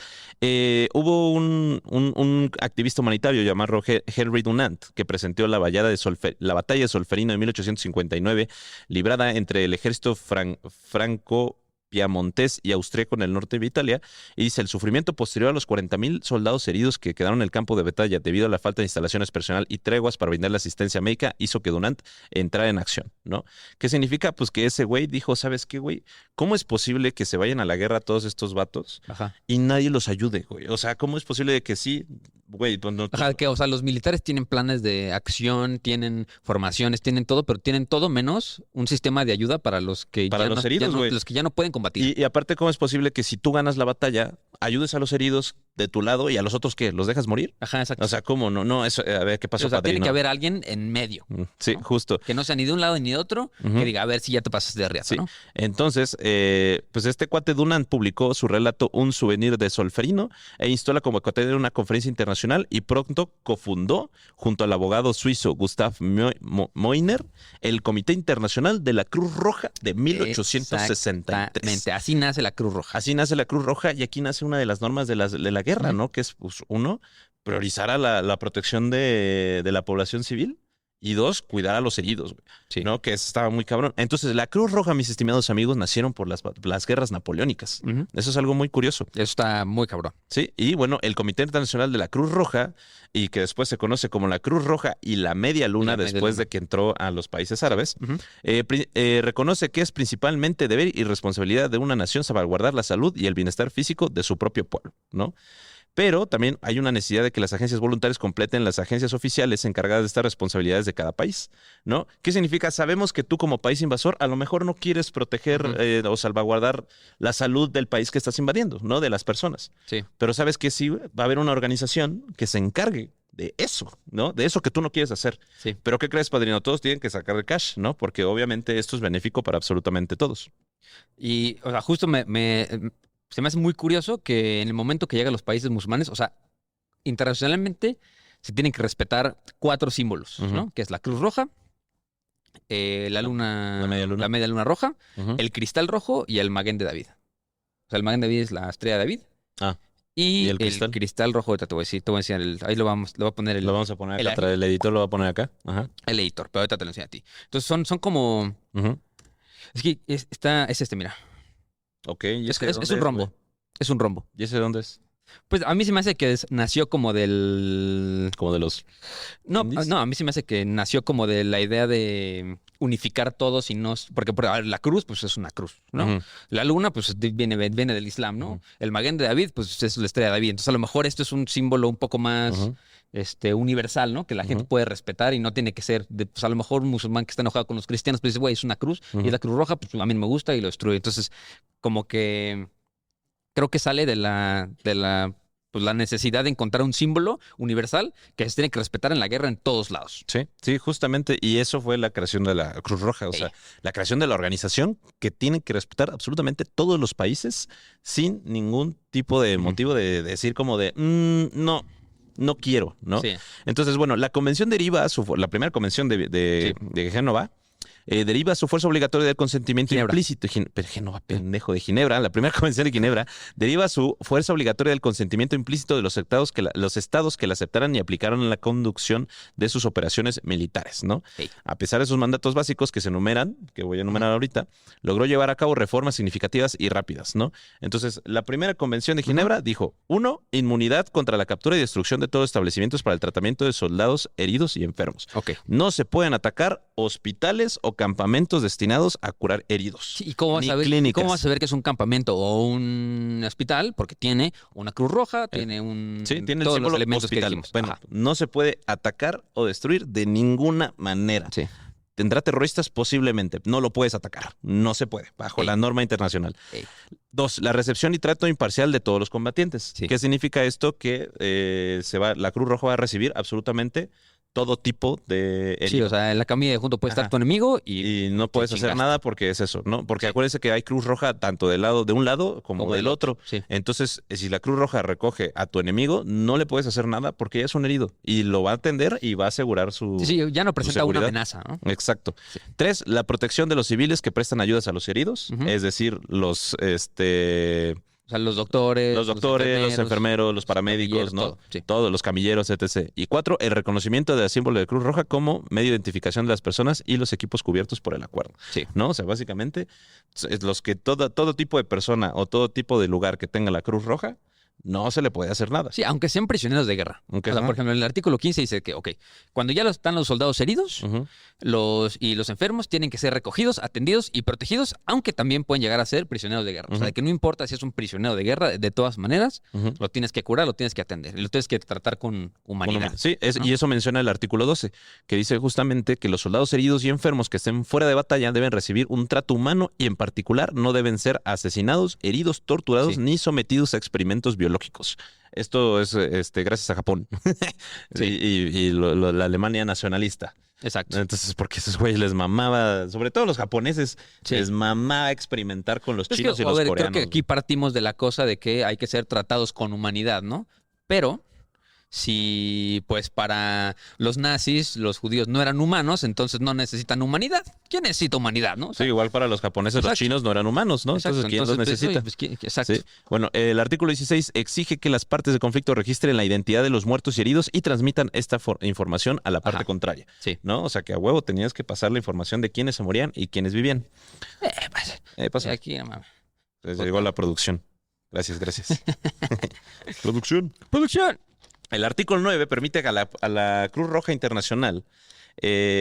hubo un activista humanitario llamado Henry Dunant que presentó la batalla de Solferino de 1859, librada entre el ejército franco-piamontés y austríaco en el norte de Italia, y dice, el sufrimiento posterior a los 40,000 soldados heridos que quedaron en el campo de batalla debido a la falta de instalaciones personal y treguas para brindarle asistencia médica hizo que Dunant entrara en acción, ¿no? ¿Qué significa? Pues que ese güey dijo, ¿sabes qué, güey? ¿Cómo es posible que se vayan a la guerra todos estos vatos Ajá. y nadie los ayude, güey? O sea, ¿cómo es posible de que sí, güey? Pues no, Ajá, que, o sea, los militares tienen planes de acción, tienen formaciones, tienen todo, pero tienen todo menos un sistema de ayuda para los que Para ya los no, heridos, güey. los que ya no pueden combatir. Y aparte, ¿cómo es posible que si tú ganas la batalla, ayudes a los heridos de tu lado y a los otros qué? ¿Los dejas morir? Ajá, exacto. O sea, ¿cómo? No, eso, a ver, ¿qué pasó, O sea, tiene padrino? que haber alguien en medio, Sí, ¿no? justo. que no sea ni de un lado ni de otro, Ujú. que diga, a ver si ya te pasas de riata, Sí. ¿no? Entonces, pues este cuate Dunant publicó su relato Un souvenir de Solferino e instó la convocatoria de una conferencia internacional y pronto cofundó, junto al abogado suizo Gustav Moyner, el Comité Internacional de la Cruz Roja de 1863. Exactamente, así nace la Cruz Roja. Así nace la Cruz Roja y aquí nace una de las normas de la guerra, ¿no? Que es, pues, uno, priorizar a la protección de la población civil y dos, cuidar a los heridos, güey. Sí. ¿No? Que eso estaba muy cabrón. Entonces, la Cruz Roja, mis estimados amigos, nacieron por las guerras napoleónicas. Ujú. Eso es algo muy curioso. Eso está muy cabrón. Sí, y bueno, el Comité Internacional de la Cruz Roja, y que después se conoce como la Cruz Roja y la Media Luna, La Media después Luna. de que entró a los países árabes, Ujú. reconoce que es principalmente deber y responsabilidad de una nación salvaguardar la salud y el bienestar físico de su propio pueblo, ¿no? Pero también hay una necesidad de que las agencias voluntarias completen las agencias oficiales encargadas de estas responsabilidades de cada país, ¿no? ¿Qué significa? Sabemos que tú como país invasor a lo mejor no quieres proteger Ujú. o salvaguardar la salud del país que estás invadiendo, ¿no? De las personas. Sí. Pero sabes que sí va a haber una organización que se encargue de eso, ¿no? De eso que tú no quieres hacer. Sí. Pero ¿qué crees, padrino? Todos tienen que sacar el cash, ¿no? Porque obviamente esto es benéfico para absolutamente todos. Y, o sea, justo se me hace muy curioso que en el momento que llegan los países musulmanes, o sea, internacionalmente se tienen que respetar 4 símbolos, Ujú. ¿no? Que es la Cruz Roja, la luna, La media luna. la media luna roja, Ujú. el cristal rojo y el Maguen de David. O sea, el Maguen de David es la estrella de David. Ah, Y ¿y el el cristal rojo, ahorita te voy a decir, te voy a enseñar ahí lo voy a poner lo vamos a poner el acá atrás. El editor lo va a poner acá. Ajá. el editor, pero ahorita te lo enseño a ti. Entonces son como, Ujú. es que es este, mira. Ok, ¿y ese Es dónde un rombo. güey? Es un rombo. ¿Y ese dónde es? Pues a mí se me hace que nació como del... Como de los... No, ¿Indies? no, a mí se me hace que nació como de la idea de unificar todos y no... Porque a ver, la cruz, pues es una cruz, ¿no? Ujú. La luna, pues viene del Islam, ¿no? Ujú. El Maguen de David, pues es la estrella de David. Entonces a lo mejor esto es un símbolo un poco más... Ujú. universal, ¿no? Que la gente Ujú. puede respetar y no tiene que ser, pues a lo mejor un musulmán que está enojado con los cristianos, pues dice, güey, es una cruz y Ujú. es la cruz roja, pues a mí no me gusta y lo destruye. Entonces, como que creo que sale pues la necesidad de encontrar un símbolo universal que se tiene que respetar en la guerra en todos lados. Sí, sí, justamente. Y eso fue la creación de la Cruz Roja. O sea, la creación de la organización que tiene que respetar absolutamente todos los países sin ningún tipo de Ujú. motivo de decir como de, no, no quiero, ¿no? Sí. Entonces, bueno, la convención deriva a la primera convención de Génova. Deriva su fuerza obligatoria del consentimiento Ginebra. implícito. Génova, pendejo, de Ginebra. La primera convención de Ginebra deriva su fuerza obligatoria del consentimiento implícito de los estados que la aceptaran y aplicaron en la conducción de sus operaciones militares, ¿no? Sí. A pesar de sus mandatos básicos que se enumeran, que voy a enumerar ahorita, logró llevar a cabo reformas significativas y rápidas, ¿no? Entonces, la primera convención de Ginebra dijo, 1, inmunidad contra la captura y destrucción de todos los establecimientos para el tratamiento de soldados heridos y enfermos. Ok. No se pueden atacar hospitales o campamentos destinados a curar heridos. Sí, ¿y cómo vas Ni a ver? clínicas. ¿Cómo vas a ver que es un campamento o un hospital? Porque tiene una cruz roja, tiene Sí, tiene el todos símbolo los elementos hospital. que dijimos. Bueno, Ajá. no se puede atacar o destruir de ninguna manera. Sí. ¿Tendrá terroristas? Posiblemente. No lo puedes atacar. No se puede, bajo la norma internacional. 2, la recepción y trato imparcial de todos los combatientes. Sí. ¿Qué significa esto? Que la Cruz Roja va a recibir absolutamente todo tipo de Sí, herido. o sea, en la camilla de junto puede estar Ajá. tu enemigo y Y no puedes te hacer chingaste. nada porque es eso, ¿no? Porque Sí. acuérdense que hay Cruz Roja tanto de un lado como del otro. Sí. Entonces, si la Cruz Roja recoge a tu enemigo, no le puedes hacer nada porque ya es un herido. Y lo va a atender y va a asegurar su... Sí, ya no presenta una seguridad. amenaza, ¿no? Exacto. Sí. 3, la protección de los civiles que prestan ayudas a los heridos, Ujú. es decir, los O sea, los doctores, los enfermeros, los paramédicos, camilleros, ¿no? todo, sí. Todos los camilleros, etc. Y 4, el reconocimiento del símbolo de Cruz Roja como medio de identificación de las personas y los equipos cubiertos por el acuerdo. Sí. ¿No? O sea, básicamente, es los que todo tipo de persona o todo tipo de lugar que tenga la Cruz Roja, no se le puede hacer nada. Sí, aunque sean prisioneros de guerra. Aunque O sea, ajá. por ejemplo, en el artículo 15 dice que, ok, cuando ya están los soldados heridos, Ujú. los enfermos tienen que ser recogidos, atendidos y protegidos, aunque también pueden llegar a ser prisioneros de guerra. O sea, Ujú. que no importa si es un prisionero de guerra, de todas maneras, Ujú. lo tienes que curar, lo tienes que atender y lo tienes que tratar con humanidad. Sí, ¿no? y eso menciona el artículo 12, que dice justamente que los soldados heridos y enfermos que estén fuera de batalla deben recibir un trato humano y en particular no deben ser asesinados, heridos, torturados Sí. ni sometidos a experimentos biológicos. Esto es gracias a Japón Sí. y la Alemania nacionalista. Exacto. Entonces, porque esos güeyes les mamaba, sobre todo los japoneses, Sí. les mamaba experimentar con los Es que, chinos y a los ver, creo coreanos. que aquí partimos de la cosa de que hay que ser tratados con humanidad, ¿no? Pero si, pues, para los nazis, los judíos no eran humanos, entonces no necesitan humanidad. ¿Quién necesita humanidad, no? O Sí, sea, igual para los japoneses, los Exacto. chinos no eran humanos, ¿no? exacto, Entonces, ¿quién los pues, necesita? oye, pues, exacto. Sí. Bueno, el artículo 16 exige que las partes de conflicto registren la identidad de los muertos y heridos y transmitan esta información a la parte Ajá. contraria. Sí. ¿No? O sea, que a huevo tenías que pasar la información de quiénes se morían y quiénes vivían. Pasa. Aquí, mamá. Llegó la producción. Gracias, gracias. Producción. ¡Producción! El artículo 9 permite a la Cruz Roja Internacional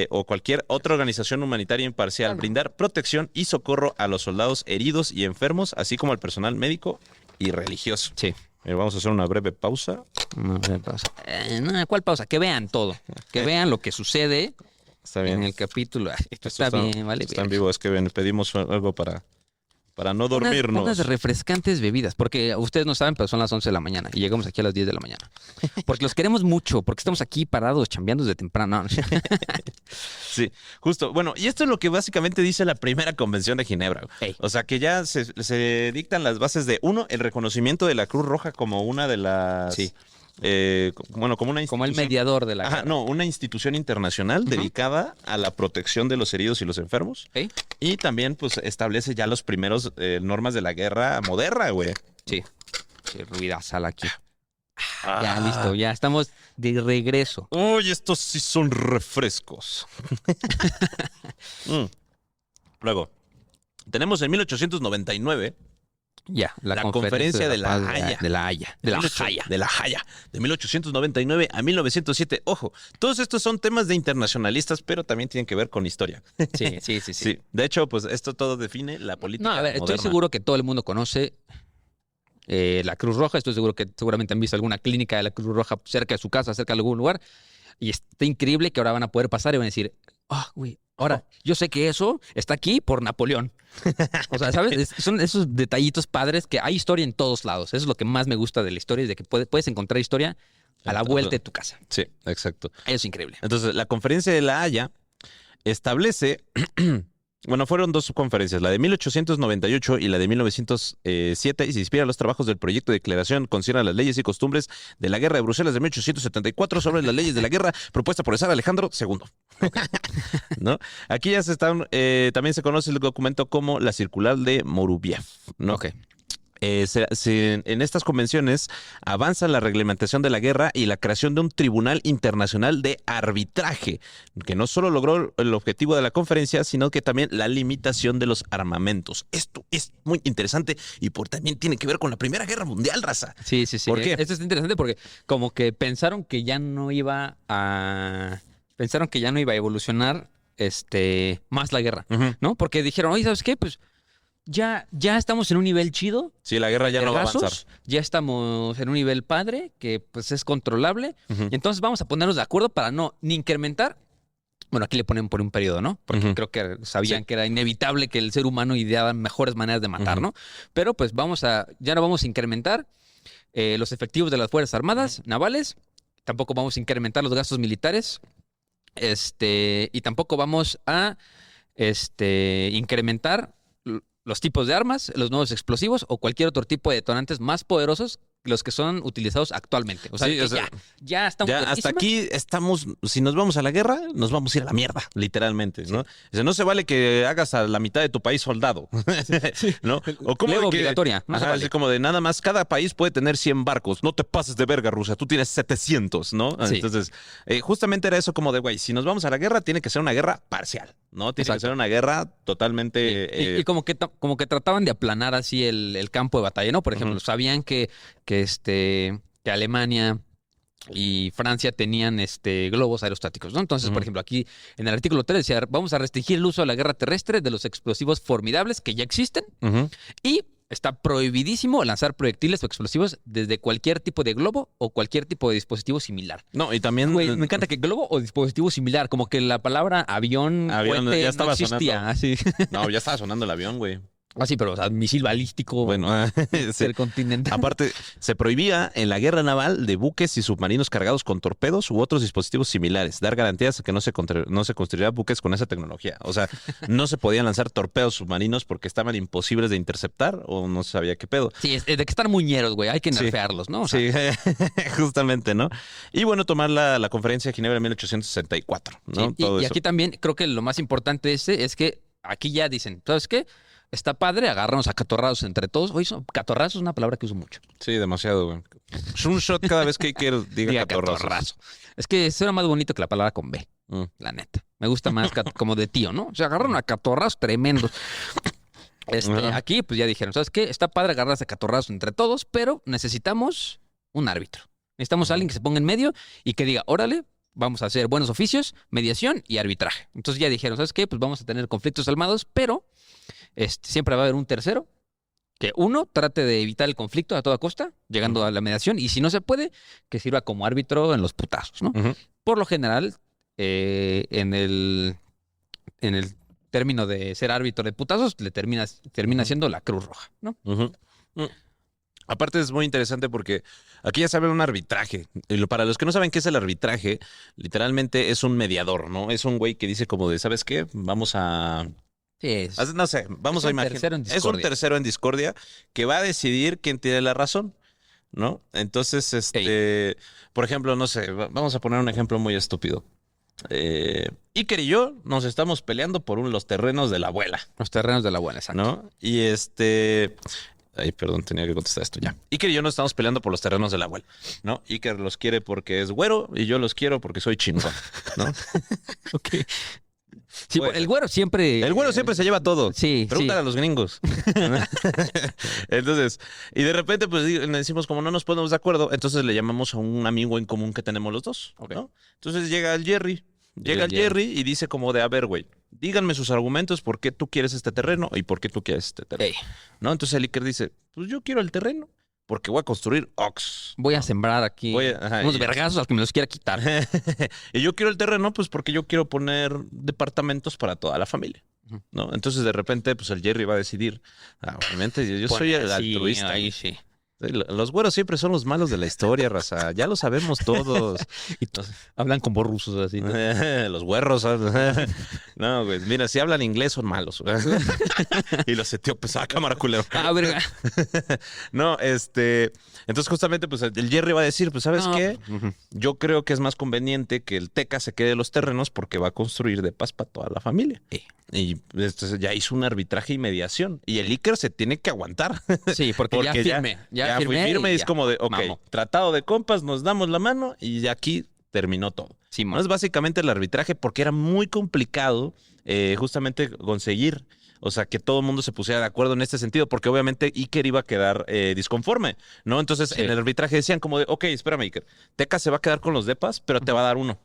o cualquier otra organización humanitaria imparcial brindar protección y socorro a los soldados heridos y enfermos, así como al personal médico y religioso. Sí. Vamos a hacer una breve pausa. No, pausa. No, ¿cuál pausa? Que vean todo. Que vean lo que sucede Está bien. en el capítulo. Esto Esto está bien, vale. Está en vivo, es que pedimos algo para no dormirnos. Unas refrescantes bebidas, porque ustedes no saben, pero son las 11 de la mañana y llegamos aquí a las 10 de la mañana. Porque los queremos mucho, porque estamos aquí parados, chambeando desde temprano. Sí, justo. Bueno, y esto es lo que básicamente dice la primera convención de Ginebra. Ey. O sea, que ya se dictan las bases de, uno, el reconocimiento de la Cruz Roja como una de las... Sí. Como una institución... Como el mediador de la Ajá, guerra. no, una institución internacional dedicada a la protección de los heridos y los enfermos. ¿Ok? Y también, pues, establece ya los primeros normas de la guerra moderna, güey. Sí. Qué ruidazal aquí. Ah. Ya, listo, ya estamos de regreso. Uy, estos sí son refrescos. Luego, tenemos en 1899 Ya, La conferencia de La paz Haya. De la Haya. De la Haya. De La Haya, de 1899 a 1907. Ojo, todos estos son temas de internacionalistas, pero también tienen que ver con historia. Sí. Sí, de hecho, pues esto todo define la política No, a ver, estoy moderna. seguro que todo el mundo conoce la Cruz Roja. Estoy seguro que seguramente han visto alguna clínica de la Cruz Roja cerca de su casa, cerca de algún lugar. Y está increíble que ahora van a poder pasar y van a decir, güey, ahora, yo sé que eso está aquí por Napoleón. O sea, ¿sabes? Son esos detallitos padres que hay historia en todos lados. Eso es lo que más me gusta de la historia, es de que puedes encontrar historia a la vuelta de tu casa. Sí, exacto. Eso es increíble. Entonces, la conferencia de La Haya establece, bueno, fueron dos conferencias, la de 1898 y la de 1907, y se inspira en los trabajos del proyecto de declaración, considera las leyes y costumbres de la Guerra de Bruselas de 1874 sobre las leyes de la guerra propuesta por el zar Alejandro II. ¿No? Aquí ya también se conoce el documento como la Circular de Mourubiev, ¿no? Ok. En estas convenciones avanza la reglamentación de la guerra y la creación de un tribunal internacional de arbitraje, que no solo logró el objetivo de la conferencia, sino que también la limitación de los armamentos. Esto es muy interesante y también tiene que ver con la Primera Guerra Mundial, raza. Sí. ¿Por qué? Esto es interesante porque como que pensaron que ya no iba a evolucionar más la guerra, ¿no? Porque dijeron, oye, ¿sabes qué? Pues ya estamos en un nivel chido. Sí, la guerra ya no va a vergazos, avanzar. ya estamos en un nivel padre que pues es controlable. Ujú. Y entonces vamos a ponernos de acuerdo para no ni incrementar Bueno, aquí le ponen por un periodo, ¿no? Porque Ujú. creo que sabían Sí. que era inevitable que el ser humano ideaba mejores maneras de matar, Ujú. ¿no? Pero pues ya no vamos a incrementar los efectivos de las Fuerzas Armadas, navales, tampoco vamos a incrementar los gastos militares, y tampoco vamos a incrementar los tipos de armas, los nuevos explosivos o cualquier otro tipo de detonantes más poderosos que los que son utilizados actualmente. O sea, Sí, que o sea, ya estamos Ya hasta verguísima. aquí estamos, si nos vamos a la guerra, nos vamos a ir a la mierda, literalmente, ¿no? O sea, no se vale que hagas a la mitad de tu país soldado, ¿no? O como Ley de que- obligatoria, no se ajá, vale. así como de nada más, cada país puede tener 100 barcos, no te pases de verga, Rusia, tú tienes 700, ¿no? Sí. Entonces, justamente era eso como de, güey, si nos vamos a la guerra, tiene que ser una guerra parcial, ¿no? Tiene que Exacto. ser una guerra totalmente... Y como que trataban de aplanar así el campo de batalla, ¿no? Por ejemplo, Ujú. sabían que Alemania y Francia tenían globos aerostáticos, ¿no? Entonces, por Ujú. ejemplo, aquí en el artículo 3 decía, vamos a restringir el uso de la guerra terrestre de los explosivos formidables que ya existen Ujú. y está prohibidísimo lanzar proyectiles o explosivos desde cualquier tipo de globo o cualquier tipo de dispositivo similar. No, y también... Güey, me encanta que globo o dispositivo similar, como que la palabra avión, Avión, cohete, ya estaba no existía. Así. No, ya estaba sonando el avión, güey. Así, pero o sea, misil balístico Bueno, sí. intercontinental. Aparte, se prohibía en la guerra naval de buques y submarinos cargados con torpedos u otros dispositivos similares, dar garantías de que no se construirían buques con esa tecnología. O sea, no se podían lanzar torpedos submarinos porque estaban imposibles de interceptar o no se sabía qué pedo. Sí, es de que están muñeros, güey. Hay que Sí. nerfearlos, ¿no? O sea, Sí, justamente, ¿no? Y bueno, tomar la conferencia de Ginebra en 1864, ¿no? sí. Y Todo eso. aquí también creo que lo más importante es que aquí ya dicen, ¿sabes qué? Está padre, agarrarnos a catorrazos entre todos. Oye, catorrazos es una palabra que uso mucho. Sí, demasiado, güey. Es un shot cada vez que Iker diga Diga catorrazos. catorrazo. Es que suena más bonito que la palabra con B, Mm. la neta. Me gusta más como de tío, ¿no? O sea, agarraron a catorrazos tremendos. Ajá. Aquí, pues ya dijeron, ¿sabes qué? Está padre agarrarse a catorrazos entre todos, pero necesitamos un árbitro. Necesitamos a alguien que se ponga en medio y que diga, órale, vamos a hacer buenos oficios, mediación y arbitraje. Entonces ya dijeron, ¿sabes qué? Pues vamos a tener conflictos armados, pero siempre va a haber un tercero que uno trate de evitar el conflicto a toda costa, llegando a la mediación, y si no se puede, que sirva como árbitro en los putazos, ¿no? Ujú. Por lo general, en el término de ser árbitro de putazos, termina Ujú. siendo la Cruz Roja, ¿no? Ujú. Aparte es muy interesante porque aquí ya saben un arbitraje. Para los que no saben qué es el arbitraje, literalmente es un mediador, ¿no? Es un güey que dice como de, ¿sabes qué? Vamos a... Sí, No sé, vamos es a un imaginar. tercero en Es un discordia. tercero en discordia que va a decidir quién tiene la razón, ¿no? Entonces, por ejemplo, no sé, vamos a poner un ejemplo muy estúpido. Iker y yo nos estamos peleando por los terrenos de la abuela, Los terrenos de la buena, exacto. ¿no? Y ay, perdón, tenía que contestar esto ya. Iker y yo nos estamos peleando por los terrenos de la abuela, ¿no? Iker los quiere porque es güero y yo los quiero porque soy chingón, ¿no? Ok. Sí, Bueno. el güero siempre... El güero siempre se lleva todo. Sí, Pregúntale sí. a los gringos. Entonces, y de repente, pues le decimos, como no nos ponemos de acuerdo, entonces le llamamos a un amigo en común que tenemos los dos, Ok. ¿no? Entonces llega el Jerry. Llega el Jerry y dice como de, a ver, güey, díganme sus argumentos por qué tú quieres este terreno y por qué tú quieres este terreno, Ey, ¿no? Entonces el Iker dice, pues yo quiero el terreno porque voy a construir Ox. voy a sembrar aquí Ajá, unos y- vergazos al que me los quiera quitar. Y yo quiero el terreno, pues porque yo quiero poner departamentos para toda la familia, Ujú. ¿no? Entonces de repente, pues el Jerry va a decidir, obviamente yo soy el Pues, sí, altruista. ahí sí. Los güeros siempre son los malos de la historia, raza. Ya lo sabemos todos. Hablan como rusos así. ¿no? Los güeros. No, güey. Mira, si hablan inglés son malos. Y los etíopes, cámara culero. Ah, verga. No, entonces justamente, pues el Jerry va a decir, pues, ¿sabes No. qué? Ujú. Yo creo que es más conveniente que el Teca se quede los terrenos porque va a construir de paz para toda la familia. Sí. Y ya hizo un arbitraje y mediación. Y el Iker se tiene que aguantar. Sí, porque ya firme. Ya fui firme y es como de, ok, Mamó. tratado de compas, nos damos la mano y ya aquí terminó todo. Sí, No es básicamente el arbitraje porque era muy complicado justamente conseguir, o sea, que todo el mundo se pusiera de acuerdo en este sentido, porque obviamente Iker iba a quedar disconforme, ¿no? Entonces Sí. en el arbitraje decían como de, ok, espérame Iker, Teca se va a quedar con los depas, pero te va a dar uno.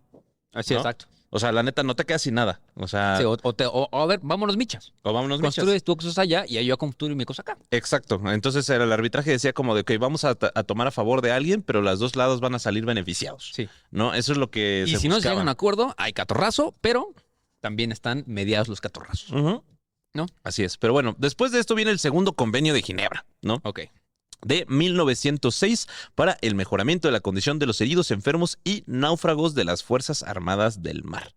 Así, ¿no? exacto. O sea, la neta, no te quedas sin nada. O sea, Sí, o a ver, vámonos michas. o vámonos michas. Construyes tus cosas allá y ahí yo construyo mi cosa acá. Exacto. Entonces el arbitraje decía como de que vamos a tomar a favor de alguien, pero los dos lados van a salir beneficiados. Sí. ¿No? Eso es lo que Y se si no se buscaba. llega a un acuerdo, hay catorrazo, pero también están mediados los catorrazos. Ujú. ¿No? Así es. Pero bueno, después de esto viene el segundo convenio de Ginebra, ¿no? Ok. De 1906 para el mejoramiento de la condición de los heridos, enfermos y náufragos de las Fuerzas Armadas del Mar,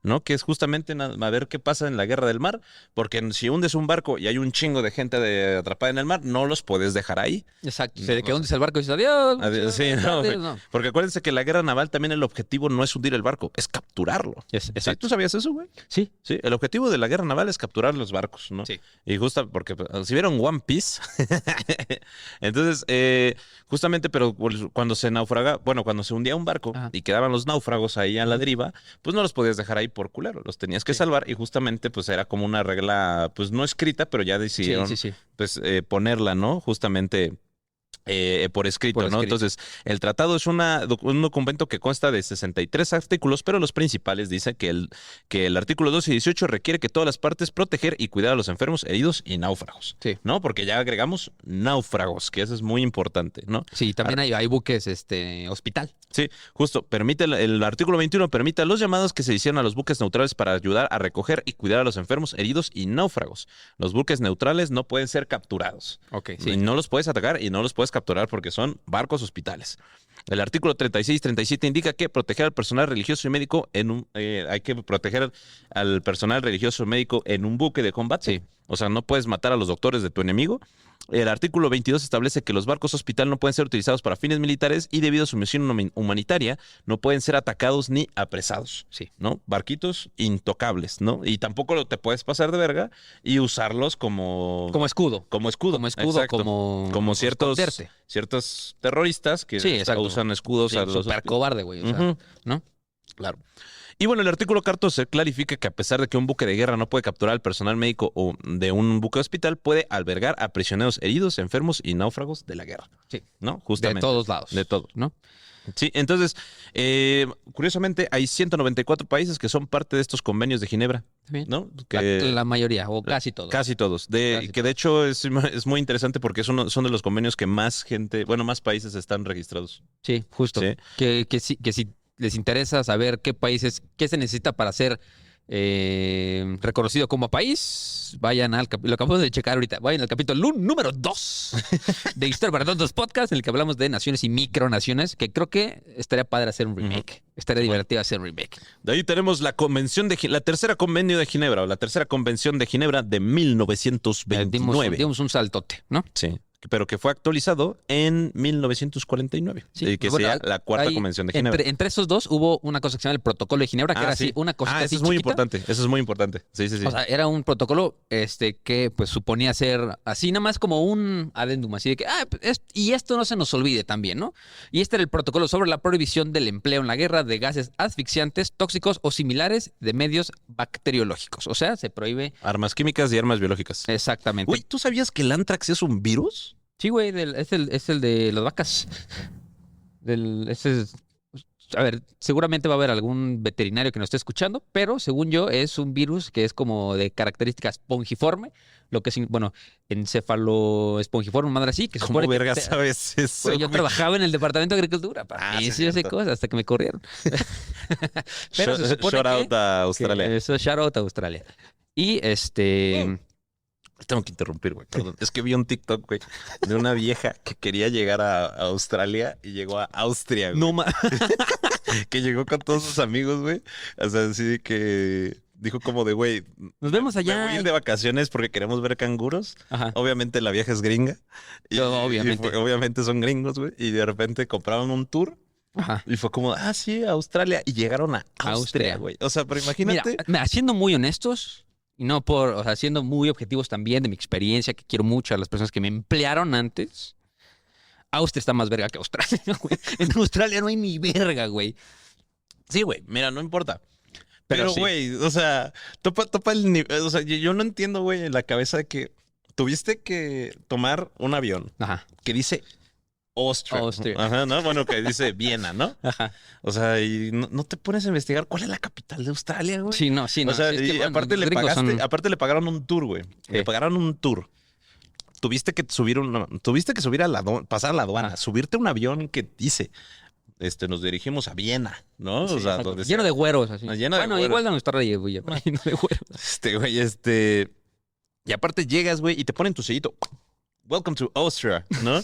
¿no? Que es justamente a ver qué pasa en la guerra del mar, porque si hundes un barco y hay un chingo de gente atrapada en el mar, no los puedes dejar ahí. Exacto. No, Se de que no. hundes el barco y dices adiós. Adiós, sí, no, adiós, no. Porque acuérdense que la guerra naval también el objetivo no es hundir el barco, es capturarlo. ¿Sí? Exacto. ¿Tú sabías eso, güey? Sí. Sí, el objetivo de la guerra naval es capturar los barcos, ¿no? Sí. Y justo porque si vieron One Piece, entonces, justamente, pero cuando se naufraga, bueno, cuando se hundía un barco Ajá. y quedaban los náufragos ahí a la deriva, pues no los podías dejar ahí por culero, los tenías que Sí. salvar y justamente pues era como una regla, pues no escrita, pero ya decidieron Sí. pues ponerla, ¿no? Justamente por escrito, Por ¿no? escrito. Entonces, el tratado es un documento que consta de 63 artículos, pero los principales dicen que el artículo 2 y 18 requiere que todas las partes proteger y cuidar a los enfermos, heridos y náufragos, Sí. ¿no? Porque ya agregamos náufragos, que eso es muy importante, ¿no? Sí, también hay buques hospital. Sí, justo, permite el artículo 21 permite a los llamados que se hicieron a los buques neutrales para ayudar a recoger y cuidar a los enfermos, heridos y náufragos. Los buques neutrales no pueden ser capturados. Ok, Y no los puedes atacar y no los puedes capturar porque son barcos hospitales. El artículo 36-37 indica que proteger al personal religioso y médico hay que proteger al personal religioso y médico en un buque de combate. Sí. O sea, no puedes matar a los doctores de tu enemigo. El artículo 22 establece que los barcos hospital no pueden ser utilizados para fines militares y debido a su misión humanitaria no pueden ser atacados ni apresados. Sí. ¿No? Barquitos intocables, ¿no? Y tampoco te puedes pasar de verga y usarlos como Como escudo. como escudo. Como escudo, Exacto. como Como esconderte. ciertos terroristas que Sí, exacto. usan escudos Sí, a los súper cobarde, güey. O sea, Ujú. ¿no? Claro. Y bueno, el artículo 14 clarifica que a pesar de que un buque de guerra no puede capturar al personal médico o de un buque hospital, puede albergar a prisioneros heridos, enfermos y náufragos de la guerra. Sí. ¿No? De Justamente. todos lados. De todos. ¿No? Sí, entonces, curiosamente, hay 194 países que son parte de estos convenios de Ginebra, Bien. ¿no? La, Que, la mayoría, o casi todos. Casi todos. Casi Que de hecho es muy interesante porque son de los convenios que más gente, bueno, más países están registrados. Sí, justo. Sí. Que si les interesa saber qué se necesita para ser reconocido como país, vayan lo acabamos de checar ahorita, vayan al capítulo número 2 de Historia para Tontos Podcast, en el que hablamos de naciones y micronaciones, que creo que estaría padre hacer un remake. Estaría divertido hacer un remake. De ahí tenemos la la tercera convenio de Ginebra, o la tercera convención de Ginebra de 1929. Dimos un saltote, ¿no? Sí, pero que fue actualizado en 1949. Sí, y que bueno, sea la cuarta ahí, convención de Ginebra. Entre esos dos hubo una cosa que se llama el protocolo de Ginebra, que era así, una cosita eso así es muy chiquita. importante. Eso es muy importante. Sí, sí, sí. O sea, era un protocolo que pues suponía ser así, nada más como un adendum, así de que, y esto no se nos olvide también, ¿no? Y este era el protocolo sobre la prohibición del empleo en la guerra de gases asfixiantes, tóxicos o similares de medios bacteriológicos. O sea, se prohíbe Armas químicas y armas biológicas. exactamente. Güey, ¿tú sabías que el Antrax es un virus? Sí, güey, es el de las vacas. A ver, seguramente va a haber algún veterinario que nos esté escuchando, pero según yo es un virus que es como de característica espongiforme, lo que es, bueno, encefaloespongiforme, madre así, que se ¿Cómo supone que verga sabes eso? Güey, yo güey? trabajaba en el Departamento de Agricultura, Sí, sí, yo sé cierto. cosas hasta que me corrieron. Pero se supone Shout out a Australia. Eso es shout out a Australia. Y Tengo que interrumpir, güey. Perdón. Es que vi un TikTok, güey, de una vieja que quería llegar a Australia y llegó a Austria, güey. no ma- Que llegó con todos sus amigos, güey. O sea, así de que dijo como de, güey, Nos vemos me voy allá. a ir de vacaciones porque queremos ver canguros. Ajá. Obviamente la vieja es gringa. Obviamente. Obviamente son gringos, güey. Y de repente compraron un tour Ajá. y fue como, sí, a Australia. Y llegaron a Austria, Austria. güey. O sea, pero Mira, imagínate. siendo muy honestos, y no o sea, siendo muy objetivos también de mi experiencia, que quiero mucho a las personas que me emplearon antes, Austria está más verga que Australia, güey. En Australia no hay ni verga, güey. Sí, güey, mira, no importa. Pero Pero, sí. güey, o sea, topa el nivel. O sea, yo no entiendo, güey, en la cabeza de que tuviste que tomar un avión Ajá. que dice Austria. Austria. Ajá, ¿no? Bueno, que dice Viena, ¿no? Ajá. O sea, y no te pones a investigar cuál es la capital de Australia, güey. Sí, no. O sea, Es que, y bueno, aparte los le gringos pagaste, son- aparte le pagaron un tour, güey. Le ¿Qué? pagaron un tour. Tuviste que subir a pasar a la aduana, Ajá. subirte a un avión que dice, nos dirigimos a Viena, ¿no? Sí, o sea, exacto. donde Lleno sea. de güeros, así. Lleno de Bueno, güeros. igual de Australia, güey, lleno de güeros. Güey, y aparte llegas, güey, y te ponen tu sellito. Welcome to Austria, ¿no?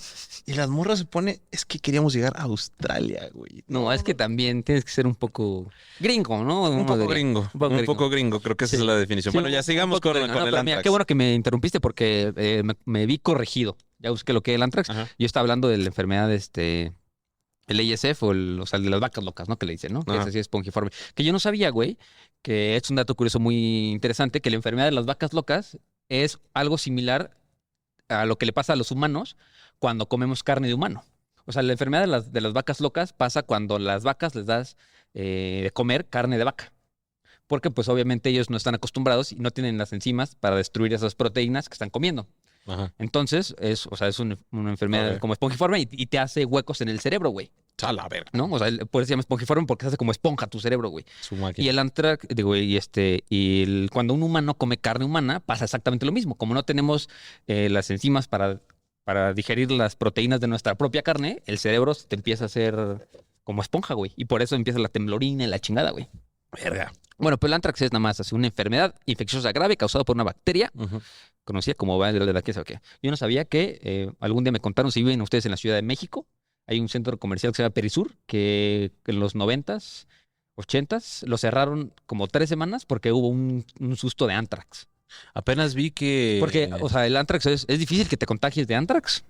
Y las morras se pone, es que queríamos llegar a Australia, güey. No, es que también tienes que ser un poco gringo, ¿no? Un Uno poco diría. gringo. Un poco gringo, creo que esa Sí. es la definición. Sí, Bueno, ya un sigamos poco con gringo. el No, pero mira, Antrax. qué bueno que me interrumpiste porque me vi corregido. Ya busqué lo que es el Antrax. Ajá. Yo estaba hablando de la enfermedad, el ASF o sea, el de las vacas locas, ¿no? Que le dicen, ¿no? Que es Ajá. así espongiforme. Que yo no sabía, güey, que es un dato curioso muy interesante, que la enfermedad de las vacas locas es algo similar a lo que le pasa a los humanos cuando comemos carne de humano. O sea, la enfermedad de las vacas locas pasa cuando las vacas les das de comer carne de vaca. Porque pues obviamente ellos no están acostumbrados y no tienen las enzimas para destruir esas proteínas que están comiendo. Ajá. Entonces, es una enfermedad Ok. como espongiforme y te hace huecos en el cerebro, güey. A la verga. ¿No? O sea, por eso se llama espongiforme porque se hace como esponja tu cerebro, güey. Su máquina. Y el antrax, digo, cuando un humano come carne humana, pasa exactamente lo mismo. Como no tenemos las enzimas para digerir las proteínas de nuestra propia carne, el cerebro te empieza a hacer como esponja, güey. Y por eso empieza la temblorina y la chingada, güey. Verga. Bueno, pues el antrax es nada más así, una enfermedad infecciosa grave causada por una bacteria Ujú. conocida como de la que qué. Yo no sabía que algún día me contaron, si viven ustedes en la Ciudad de México, hay un centro comercial que se llama Perisur, que en los 90s, 80s, lo cerraron como 3 semanas porque hubo un susto de antrax. Apenas vi que... Porque, o sea, el antrax es difícil que te contagies de antrax,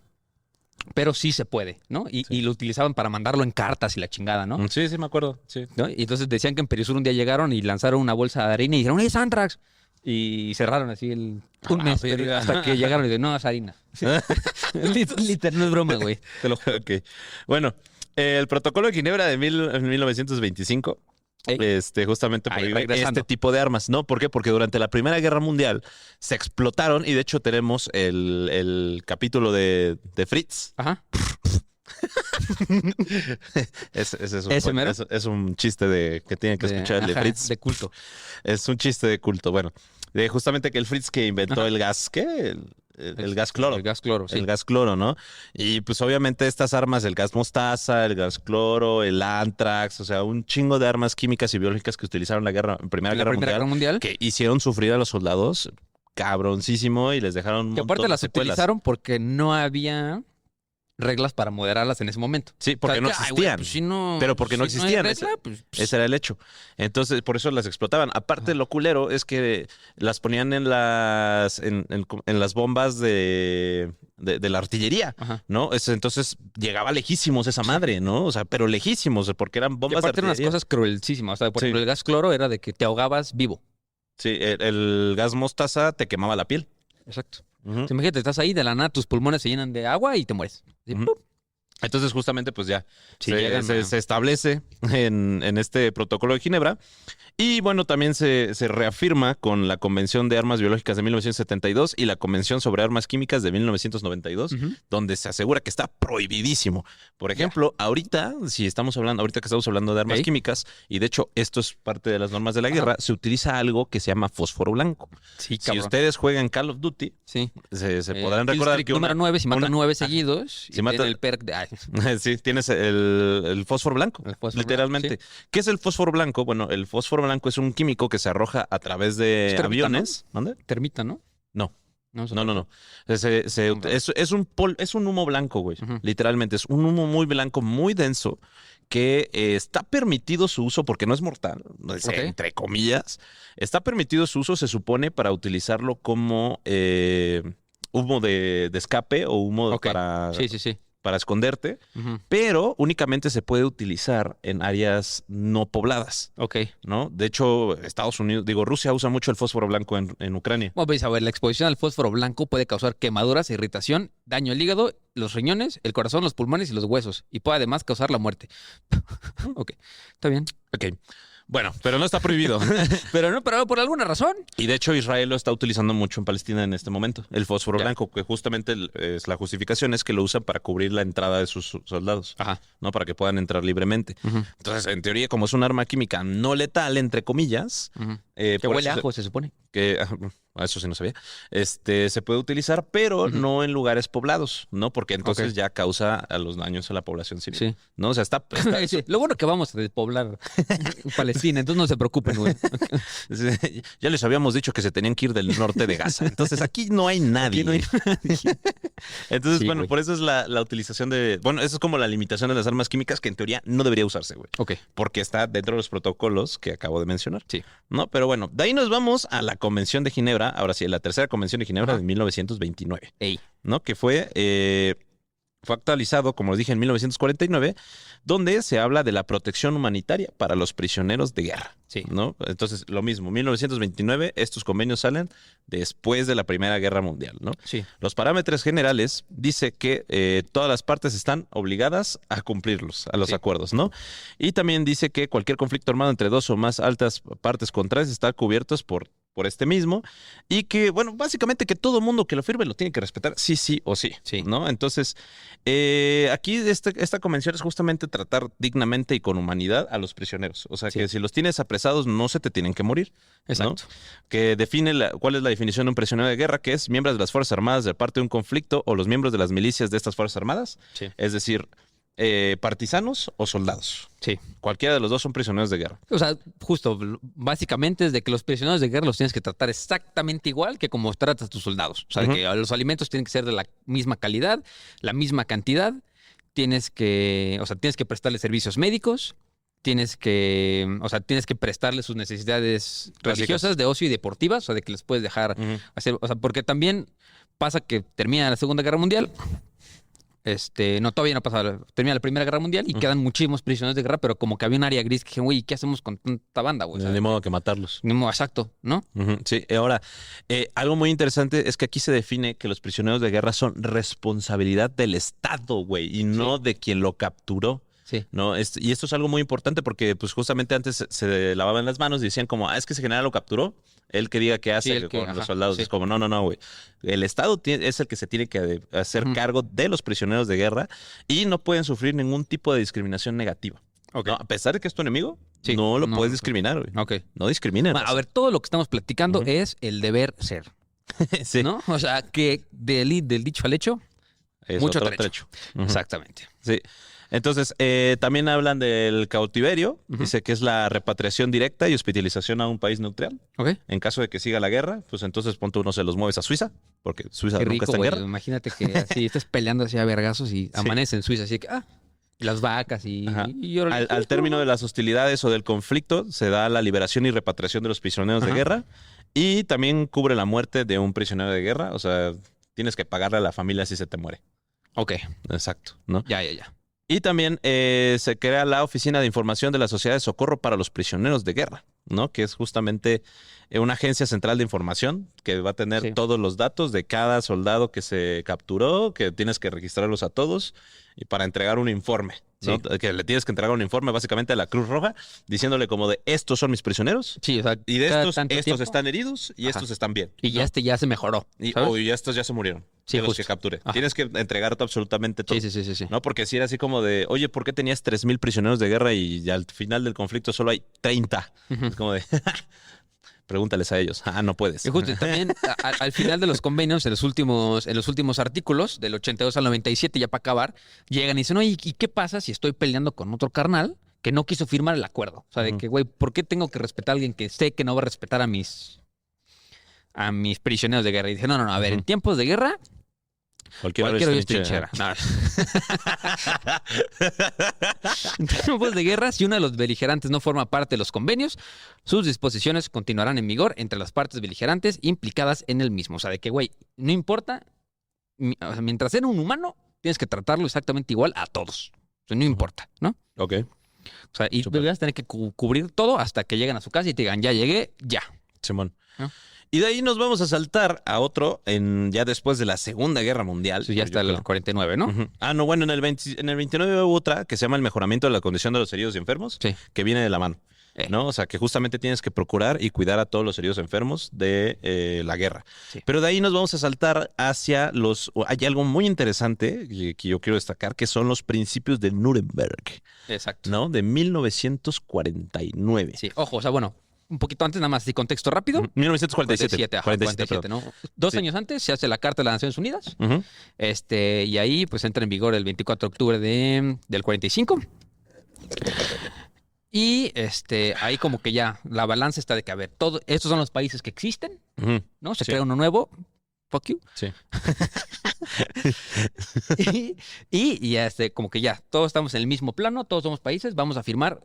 pero sí se puede, ¿no? Y lo utilizaban para mandarlo en cartas y la chingada, ¿no? Sí, sí, me acuerdo. Sí. ¿No? Y entonces decían que en Perisur un día llegaron y lanzaron una bolsa de harina y dijeron, ¡es antrax! Y cerraron así un mes verga. hasta que llegaron y dijeron, no, es harina. Literal, no es broma, güey. Te lo juro. Ok. Bueno, el protocolo de Ginebra de 1925, Ey. justamente Ahí, prohíbe regresando. este tipo de armas, ¿no? ¿Por qué? Porque durante la Primera Guerra Mundial se explotaron, y de hecho tenemos el capítulo de Fritz. Ajá. Ese es ¿Ese mero? es un chiste que tienen que escuchar, el de Ajá, Fritz. de culto. Es un chiste de culto. Bueno, de justamente que el Fritz que inventó Ajá. el gas, ¿qué? El gas cloro. El gas cloro, sí. El gas cloro, ¿no? Y pues obviamente estas armas, el gas mostaza, el gas cloro, el antrax, o sea, un chingo de armas químicas y biológicas que utilizaron en la Primera En la Guerra Primera Guerra Mundial, Mundial. que hicieron sufrir a los soldados cabroncísimo y les dejaron un Que aparte montón de las secuelas. utilizaron porque no había reglas para moderarlas en ese momento. Sí, porque no Ay, güey, existían. pues, si no, Pero porque no si hay existían, regla, pues, Ese era el hecho. Entonces, por eso las explotaban. Aparte, lo culero es que las ponían en las bombas de la artillería, Ajá. ¿no? Entonces, llegaba lejísimos esa madre, ¿no? O sea, pero lejísimos, porque eran Y bombas de aparte eran unas artillería. cosas cruelísimas. O sea, por Sí. ejemplo, el gas cloro era de que te ahogabas vivo. Sí, el gas mostaza te quemaba la piel. Exacto. Ujú. Entonces, imagínate, estás ahí, de la nada tus pulmones se llenan de agua y te mueres. Así, Ujú. ¡pum! Entonces, justamente, pues ya Sí, se, llegan se- a- se establece en este protocolo de Ginebra. Y bueno, también se reafirma con la Convención de Armas Biológicas de 1972 y la Convención sobre Armas Químicas de 1992, Ujú. donde se asegura que está prohibidísimo. Por ejemplo, ahorita que estamos hablando de armas Ok. químicas, y de hecho esto es parte de las normas de la guerra, se utiliza algo que se llama fósforo blanco. Sí, Si cabrón. ustedes juegan Call of Duty, Sí. se podrán Kill recordar streak que número 9, si matan una- 9 seguidos, Si y matan- tiene el perk de... ay, sí, tienes el fósforo blanco. el fósforo Literalmente. blanco, ¿Qué es el fósforo blanco? Bueno, el fósforo blanco es un químico que se arroja a través de Es termita, aviones. ¿Dónde? sí. Termita, ¿no? No. No, No. Hombre. Es un humo blanco, güey. Ujú. Literalmente. Es un humo muy blanco, muy denso, que está permitido su uso porque no es mortal, Ok. entre comillas. Está permitido su uso, se supone, para utilizarlo como humo de escape o humo Ok. para Sí. esconderte, Ujú. pero únicamente se puede utilizar en áreas no pobladas, Ok. ¿no? De hecho, Rusia usa mucho el fósforo blanco en Ucrania. Bueno, pues a ver, la exposición al fósforo blanco puede causar quemaduras, irritación, daño al hígado, los riñones, el corazón, los pulmones y los huesos. Y puede además causar la muerte. Ok, está bien. Ok. Bueno, pero no está prohibido. Pero por alguna razón. Y de hecho Israel lo está utilizando mucho en Palestina en este momento. El fósforo Ya. blanco, que justamente es la justificación es que lo usan para cubrir la entrada de sus soldados, Ajá. ¿no? Para que puedan entrar libremente. Ujú, Entonces, en teoría, como es un arma química no letal, entre comillas, ujú. eh, Que por huele a eso ajo, se supone. que eso sí no sabía, se puede utilizar, pero Ujú. no en lugares poblados, ¿no? Porque entonces Ok. ya causa a los daños a la población civil, Sí. ¿no? O sea, está Sí, lo bueno que vamos a despoblar Palestina, entonces no se preocupen, güey. ya les habíamos dicho que se tenían que ir del norte de Gaza. Entonces aquí no hay nadie. Aquí no hay Entonces, Sí, bueno, güey. por eso es la utilización de. Bueno, eso es como la limitación de las armas químicas que en teoría no debería usarse, güey. Ok. Porque está dentro de los protocolos que acabo de mencionar. Sí. ¿No? Pero bueno, de ahí nos vamos a la Convención de Ginebra. Ahora sí, la tercera Convención de Ginebra Ajá. de 1929. Ey. ¿No? Que fue actualizado, como les dije, en 1949, donde se habla de la protección humanitaria para los prisioneros de guerra. Sí. ¿No? Entonces, lo mismo, 1929, estos convenios salen después de la Primera Guerra Mundial, ¿no? Sí. Los parámetros generales dice que todas las partes están obligadas a cumplirlos, a los Sí. acuerdos, ¿no? Y también dice que cualquier conflicto armado entre dos o más altas partes contrarias está cubiertos por este mismo y que, bueno, básicamente que todo mundo que lo firme lo tiene que respetar, sí, sí o sí, Sí. ¿no? Entonces, aquí esta convención es justamente tratar dignamente y con humanidad a los prisioneros. O sea, Sí. que si los tienes apresados no se te tienen que morir. Exacto. Que define cuál es la definición de un prisionero de guerra, que es miembros de las Fuerzas Armadas de parte de un conflicto o los miembros de las milicias de estas Fuerzas Armadas, Sí. es decir, partisanos o soldados. Sí. Cualquiera de los dos son prisioneros de guerra. O sea, justo, básicamente es de que los prisioneros de guerra los tienes que tratar exactamente igual que como tratas a tus soldados. O sea, de Ujú. que los alimentos tienen que ser de la misma calidad, la misma cantidad. Tienes que prestarles servicios médicos. Tienes que prestarles sus necesidades religiosas, de ocio y deportivas, o sea, de que les puedes dejar Ujú. hacer, o sea, porque también pasa que termina la Segunda Guerra Mundial. No, todavía no pasa. Termina la Primera Guerra Mundial y Ujú. quedan muchísimos prisioneros de guerra, pero como que había un área gris que dije, güey, ¿qué hacemos con tanta banda, güey? O sea, Ni modo que matarlos. exacto, ¿no? Ujú, sí, ahora, algo muy interesante es que aquí se define que los prisioneros de guerra son responsabilidad del Estado, güey, y no de quien lo capturó. Sí. ¿No? Y esto es algo muy importante porque, pues, justamente antes se lavaban las manos y decían como, es que ese general lo capturó, él que diga qué hace el que- con ajá, los soldados. sí. Es como, no, güey. El Estado es el que se tiene que hacer Ujú. cargo de los prisioneros de guerra y no pueden sufrir ningún tipo de discriminación negativa. Ok. ¿No? A pesar de que es tu enemigo, Sí, no lo no, puedes ok. discriminar, güey. Ok. No discriminen. Bueno, a ver, todo lo que estamos platicando Ujú. es el deber ser, sí. ¿no? O sea, que del dicho al hecho, Es mucho otro trecho. Ujú. Exactamente. Sí. Entonces, también hablan del cautiverio. Ujú. Dice que es la repatriación directa y hospitalización a un país neutral. Ok. En caso de que siga la guerra, pues entonces ponte uno se los mueves a Suiza, porque Suiza Qué nunca rico, está en güey. guerra. Imagínate que así estés peleando así a vergazos y amanece en Suiza, así que, y las vacas y... Ajá. y órale. Al término de las hostilidades o del conflicto, se da la liberación y repatriación de los prisioneros de Ajá. guerra y también cubre la muerte de un prisionero de guerra. O sea, tienes que pagarle a la familia si se te muere. Ok, Exacto, ¿no? ya. Y también se crea la Oficina de Información de la Sociedad de Socorro para los Prisioneros de Guerra, ¿no? Que es justamente una agencia central de información que va a tener Sí. todos los datos de cada soldado que se capturó, que tienes que registrarlos a todos y para entregar un informe, ¿no? Sí. Que le tienes que entregar un informe básicamente a la Cruz Roja diciéndole como de estos son mis prisioneros Sí, o sea, y de cada estos tanto estos tiempo, están heridos y Ajá. estos están bien. y ¿no? ya se mejoró, ¿sabes? Y estos ya se murieron. Sí, de los justo. que capturé. Ajá. Tienes que entregar absolutamente todo. Sí. No, porque si era así como de, oye, ¿por qué tenías 3,000 prisioneros de guerra y al final del conflicto solo hay 30? Ujú. Es como de, pregúntales a ellos. No puedes. Y justo, y también al final de los convenios, en los últimos artículos, del 82 al 97, ya para acabar, llegan y dicen, oye, ¿y qué pasa si estoy peleando con otro carnal que no quiso firmar el acuerdo? O sea, de Ujú. que, güey, ¿por qué tengo que respetar a alguien que sé que no va a respetar a mis prisioneros de guerra? Y dije, no, a ver, Ujú. en tiempos de guerra, Cualquier cualquier hoyo es trinchera. No. En tiempos de guerra, si uno de los beligerantes no forma parte de los convenios, sus disposiciones continuarán en vigor entre las partes beligerantes implicadas en el mismo. O sea, de que, güey, no importa, o sea, mientras sea un humano, tienes que tratarlo exactamente igual a todos. O sea, no importa, ¿no? Ok. O sea, y Súper. vas a tener que cubrir todo hasta que lleguen a su casa y te digan, ya llegué, ya. Simón. ¿No? Y de ahí nos vamos a saltar a otro ya después de la Segunda Guerra Mundial. Eso ya yo está el creo. 49, ¿no? Ujú. No, bueno, en el 29 hubo otra que se llama el mejoramiento de la condición de los heridos y enfermos, Sí. que viene de la mano. ¿no? O sea, que justamente tienes que procurar y cuidar a todos los heridos enfermos de la guerra. Sí. Pero de ahí nos vamos a saltar hacia hay algo muy interesante que yo quiero destacar, que son los principios de Nuremberg, Exacto. ¿no? De 1949. Sí, ojo, o sea, bueno, un poquito antes, nada más, de contexto rápido. 1947. 47, ¿no? 2 Sí. años antes se hace la Carta de las Naciones Unidas. Ujú. Y ahí pues entra en vigor el 24 de octubre del 45. Y ahí como que ya la balanza está de que, a ver, estos son los países que existen, Ujú. ¿no? Se Sí. crea uno nuevo. Fuck you. Sí. Y como que ya, todos estamos en el mismo plano, todos somos países, vamos a firmar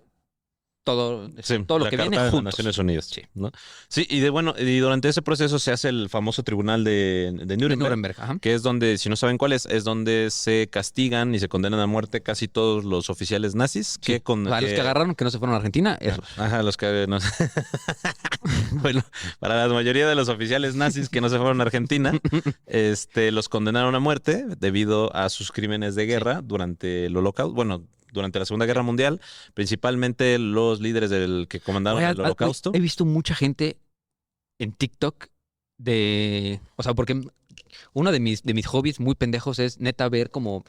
todo, Sí, todo lo la que Carta viene de las juntos. Naciones Unidas. Sí. ¿No? Sí, y durante ese proceso se hace el famoso tribunal de De Nuremberg, Nuremberg, ajá. que es donde, si no saben cuál es donde se castigan y se condenan a muerte casi todos los oficiales nazis Sí. O sea, los que agarraron que no se fueron a Argentina, esos. Ajá, los que no. Bueno, para la mayoría de los oficiales nazis que no se fueron a Argentina, los condenaron a muerte debido a sus crímenes de guerra durante el Holocausto. Bueno, durante la Segunda Guerra Mundial, principalmente los líderes del que comandaron Oye, el Holocausto. he visto mucha gente en TikTok o sea, porque uno de mis hobbies muy pendejos es neta ver como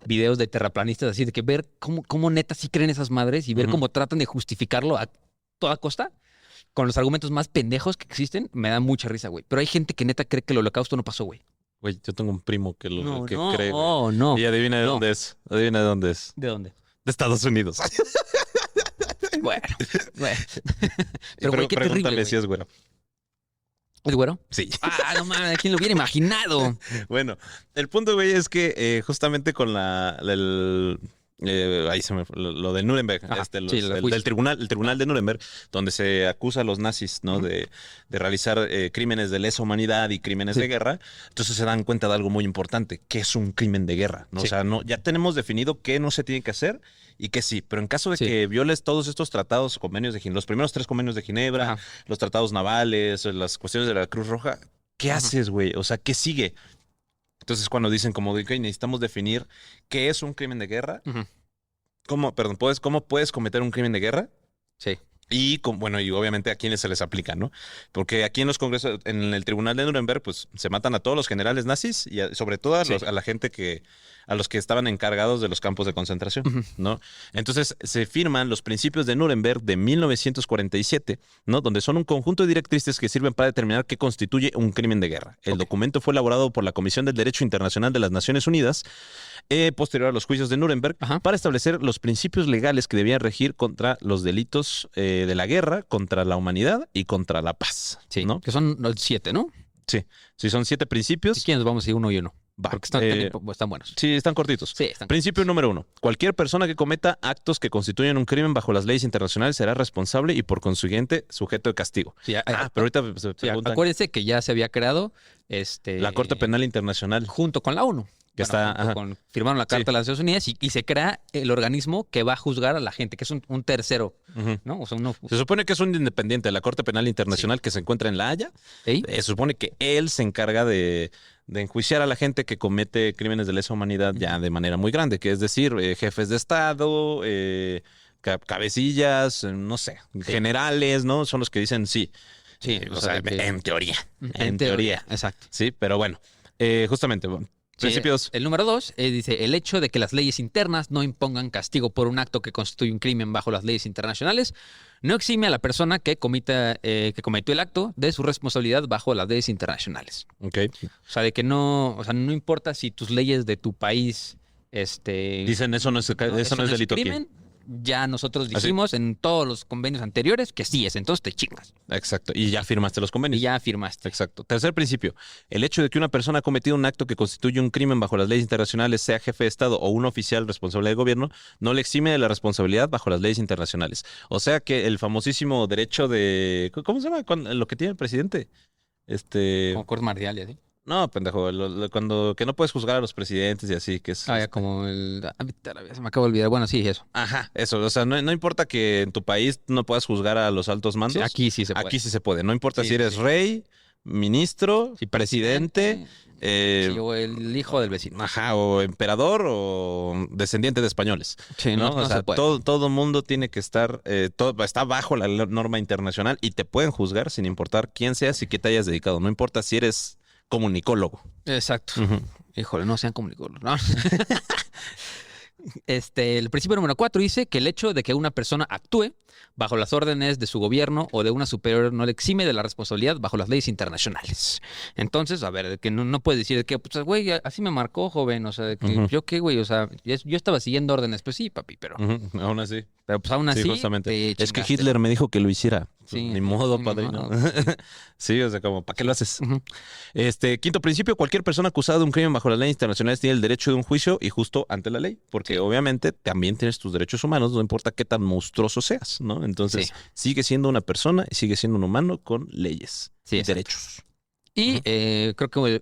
videos de terraplanistas así, de que ver cómo neta sí creen esas madres y ver Ujú. cómo tratan de justificarlo a toda costa con los argumentos más pendejos que existen, me da mucha risa, güey. Pero hay gente que neta cree que el Holocausto no pasó, güey. Güey, yo tengo un primo que que no, cree. Güey. no. Y adivina de No. dónde es. Adivina de dónde es. ¿De dónde? De Estados Unidos. Bueno. Pero, güey, qué terrible, Pregúntale güey. si es güero. ¿Es güero? Sí. Ah, no mames, ¿quién lo hubiera imaginado? Bueno, el punto, güey, es que justamente con ahí se me fue, lo de Nuremberg, Ajá, sí, el juicio. el tribunal de Nuremberg, donde se acusa a los nazis, ¿no? Ujú. de realizar crímenes de lesa humanidad y crímenes Sí. de guerra. Entonces se dan cuenta de algo muy importante, que es un crimen de guerra, ¿no? Sí. O sea, ya tenemos definido qué no se tiene que hacer y qué sí, pero en caso de Sí. que violes todos estos tratados, convenios de Ginebra, los primeros 3 convenios de Ginebra, Ajá. los tratados navales, las cuestiones de la Cruz Roja, ¿qué Ajá. haces, güey? O sea, ¿qué sigue? Entonces, cuando dicen como de que necesitamos definir qué es un crimen de guerra, Ujú. ¿cómo puedes cometer un crimen de guerra? Sí. Y bueno, y obviamente a quiénes se les aplica, ¿no? Porque aquí en los congresos, en el tribunal de Nuremberg, pues se matan a todos los generales nazis y sobre todo a, Sí. a la gente a los que estaban encargados de los campos de concentración, Ujú. ¿no? Entonces se firman los principios de Nuremberg de 1947, ¿no? Donde son un conjunto de directrices que sirven para determinar qué constituye un crimen de guerra. El Ok. documento fue elaborado por la Comisión del Derecho Internacional de las Naciones Unidas, posterior a los juicios de Nuremberg, Ajá. para establecer los principios legales que debían regir contra los delitos de la guerra, contra la humanidad y contra la paz. Sí. ¿No? Que son los 7, ¿no? Sí, son 7 principios. Si quieren, nos vamos a ir uno y uno. Va, Porque están buenos. sí, están cortitos. Sí, están Principio número 1. Cualquier persona que cometa actos que constituyan un crimen bajo las leyes internacionales será responsable y por consiguiente sujeto de castigo. Sí, Pero ahorita se sí, preguntan acuérdense que ya se había creado la Corte Penal Internacional. junto con la ONU. Que está, ajá. Firmaron la Carta Sí. de las Naciones Unidas y se crea el organismo que va a juzgar a la gente, que es un tercero, Ujú. ¿no? O sea, uno. Se supone que es un independiente de la Corte Penal Internacional que se encuentra en La Haya. ¿Sí? Se supone que él se encarga de enjuiciar a la gente que comete crímenes de lesa humanidad ya de manera muy grande, que es decir, jefes de Estado, cabecillas, no sé, generales, ¿no? Son los que dicen sí. Sí, O o sea, sea, que- en teoría. En teoría. Exacto. Sí, pero bueno, justamente, bueno, Sí, principios. el número 2 dice, el hecho de que las leyes internas no impongan castigo por un acto que constituye un crimen bajo las leyes internacionales no exime a la persona que cometió el acto de su responsabilidad bajo las leyes internacionales. Ok. O sea, de que no importa si tus leyes de tu país, Dicen eso no es delito aquí. crimen, ya nosotros Así. dijimos en todos los convenios anteriores que sí es, entonces te chingas Exacto. Y ya firmaste los convenios. y ya firmaste. Exacto. Tercer principio. El hecho de que una persona ha cometido un acto que constituye un crimen bajo las leyes internacionales, sea jefe de Estado o un oficial responsable del gobierno, no le exime de la responsabilidad bajo las leyes internacionales. O sea que el famosísimo derecho de... ¿Cómo se llama? Lo que tiene el presidente. Como corte marcial y así. No, pendejo. Cuando que no puedes juzgar a los presidentes y así, que es... Ah, ya como se me acabo de olvidar. Bueno, sí, eso. Ajá, eso. O sea, no importa que en tu país no puedas juzgar a los altos mandos. Sí, aquí sí se puede. Aquí sí se puede. No importa Sí, si eres sí. rey, ministro, Sí, presidente, Sí, o el hijo del vecino. ajá, o emperador o descendiente de españoles. Sí, ¿No? no O sea, se puede. todo mundo tiene que estar, está bajo la norma internacional y te pueden juzgar sin importar quién seas y qué te hayas dedicado. No importa si eres comunicólogo. Exacto. Ujú. Híjole, no sean comunicólogos. ¿No? El principio número 4 dice que el hecho de que una persona actúe bajo las órdenes de su gobierno o de una superior no le exime de la responsabilidad bajo las leyes internacionales. Entonces, a ver, que no puedes decir que, pues, güey, así me marcó, joven, o sea, de que Ujú. yo qué, güey, o sea, yo estaba siguiendo órdenes, pues sí, papi, pero Aún así. pues aún así Sí, justamente. te Es que chingaste. Hitler me dijo que lo hiciera. Sí, Ni modo, ni padrino. modo. Sí, o sea, como, ¿para qué lo haces? Ujú. Quinto principio, cualquier persona acusada de un crimen bajo las leyes internacionales tiene el derecho de un juicio y justo ante la ley, porque obviamente también tienes tus derechos humanos, no importa qué tan monstruoso seas, ¿no? Entonces, Sí. sigue siendo una persona y sigue siendo un humano con leyes Sí, y exacto. derechos. Y Ujú. creo que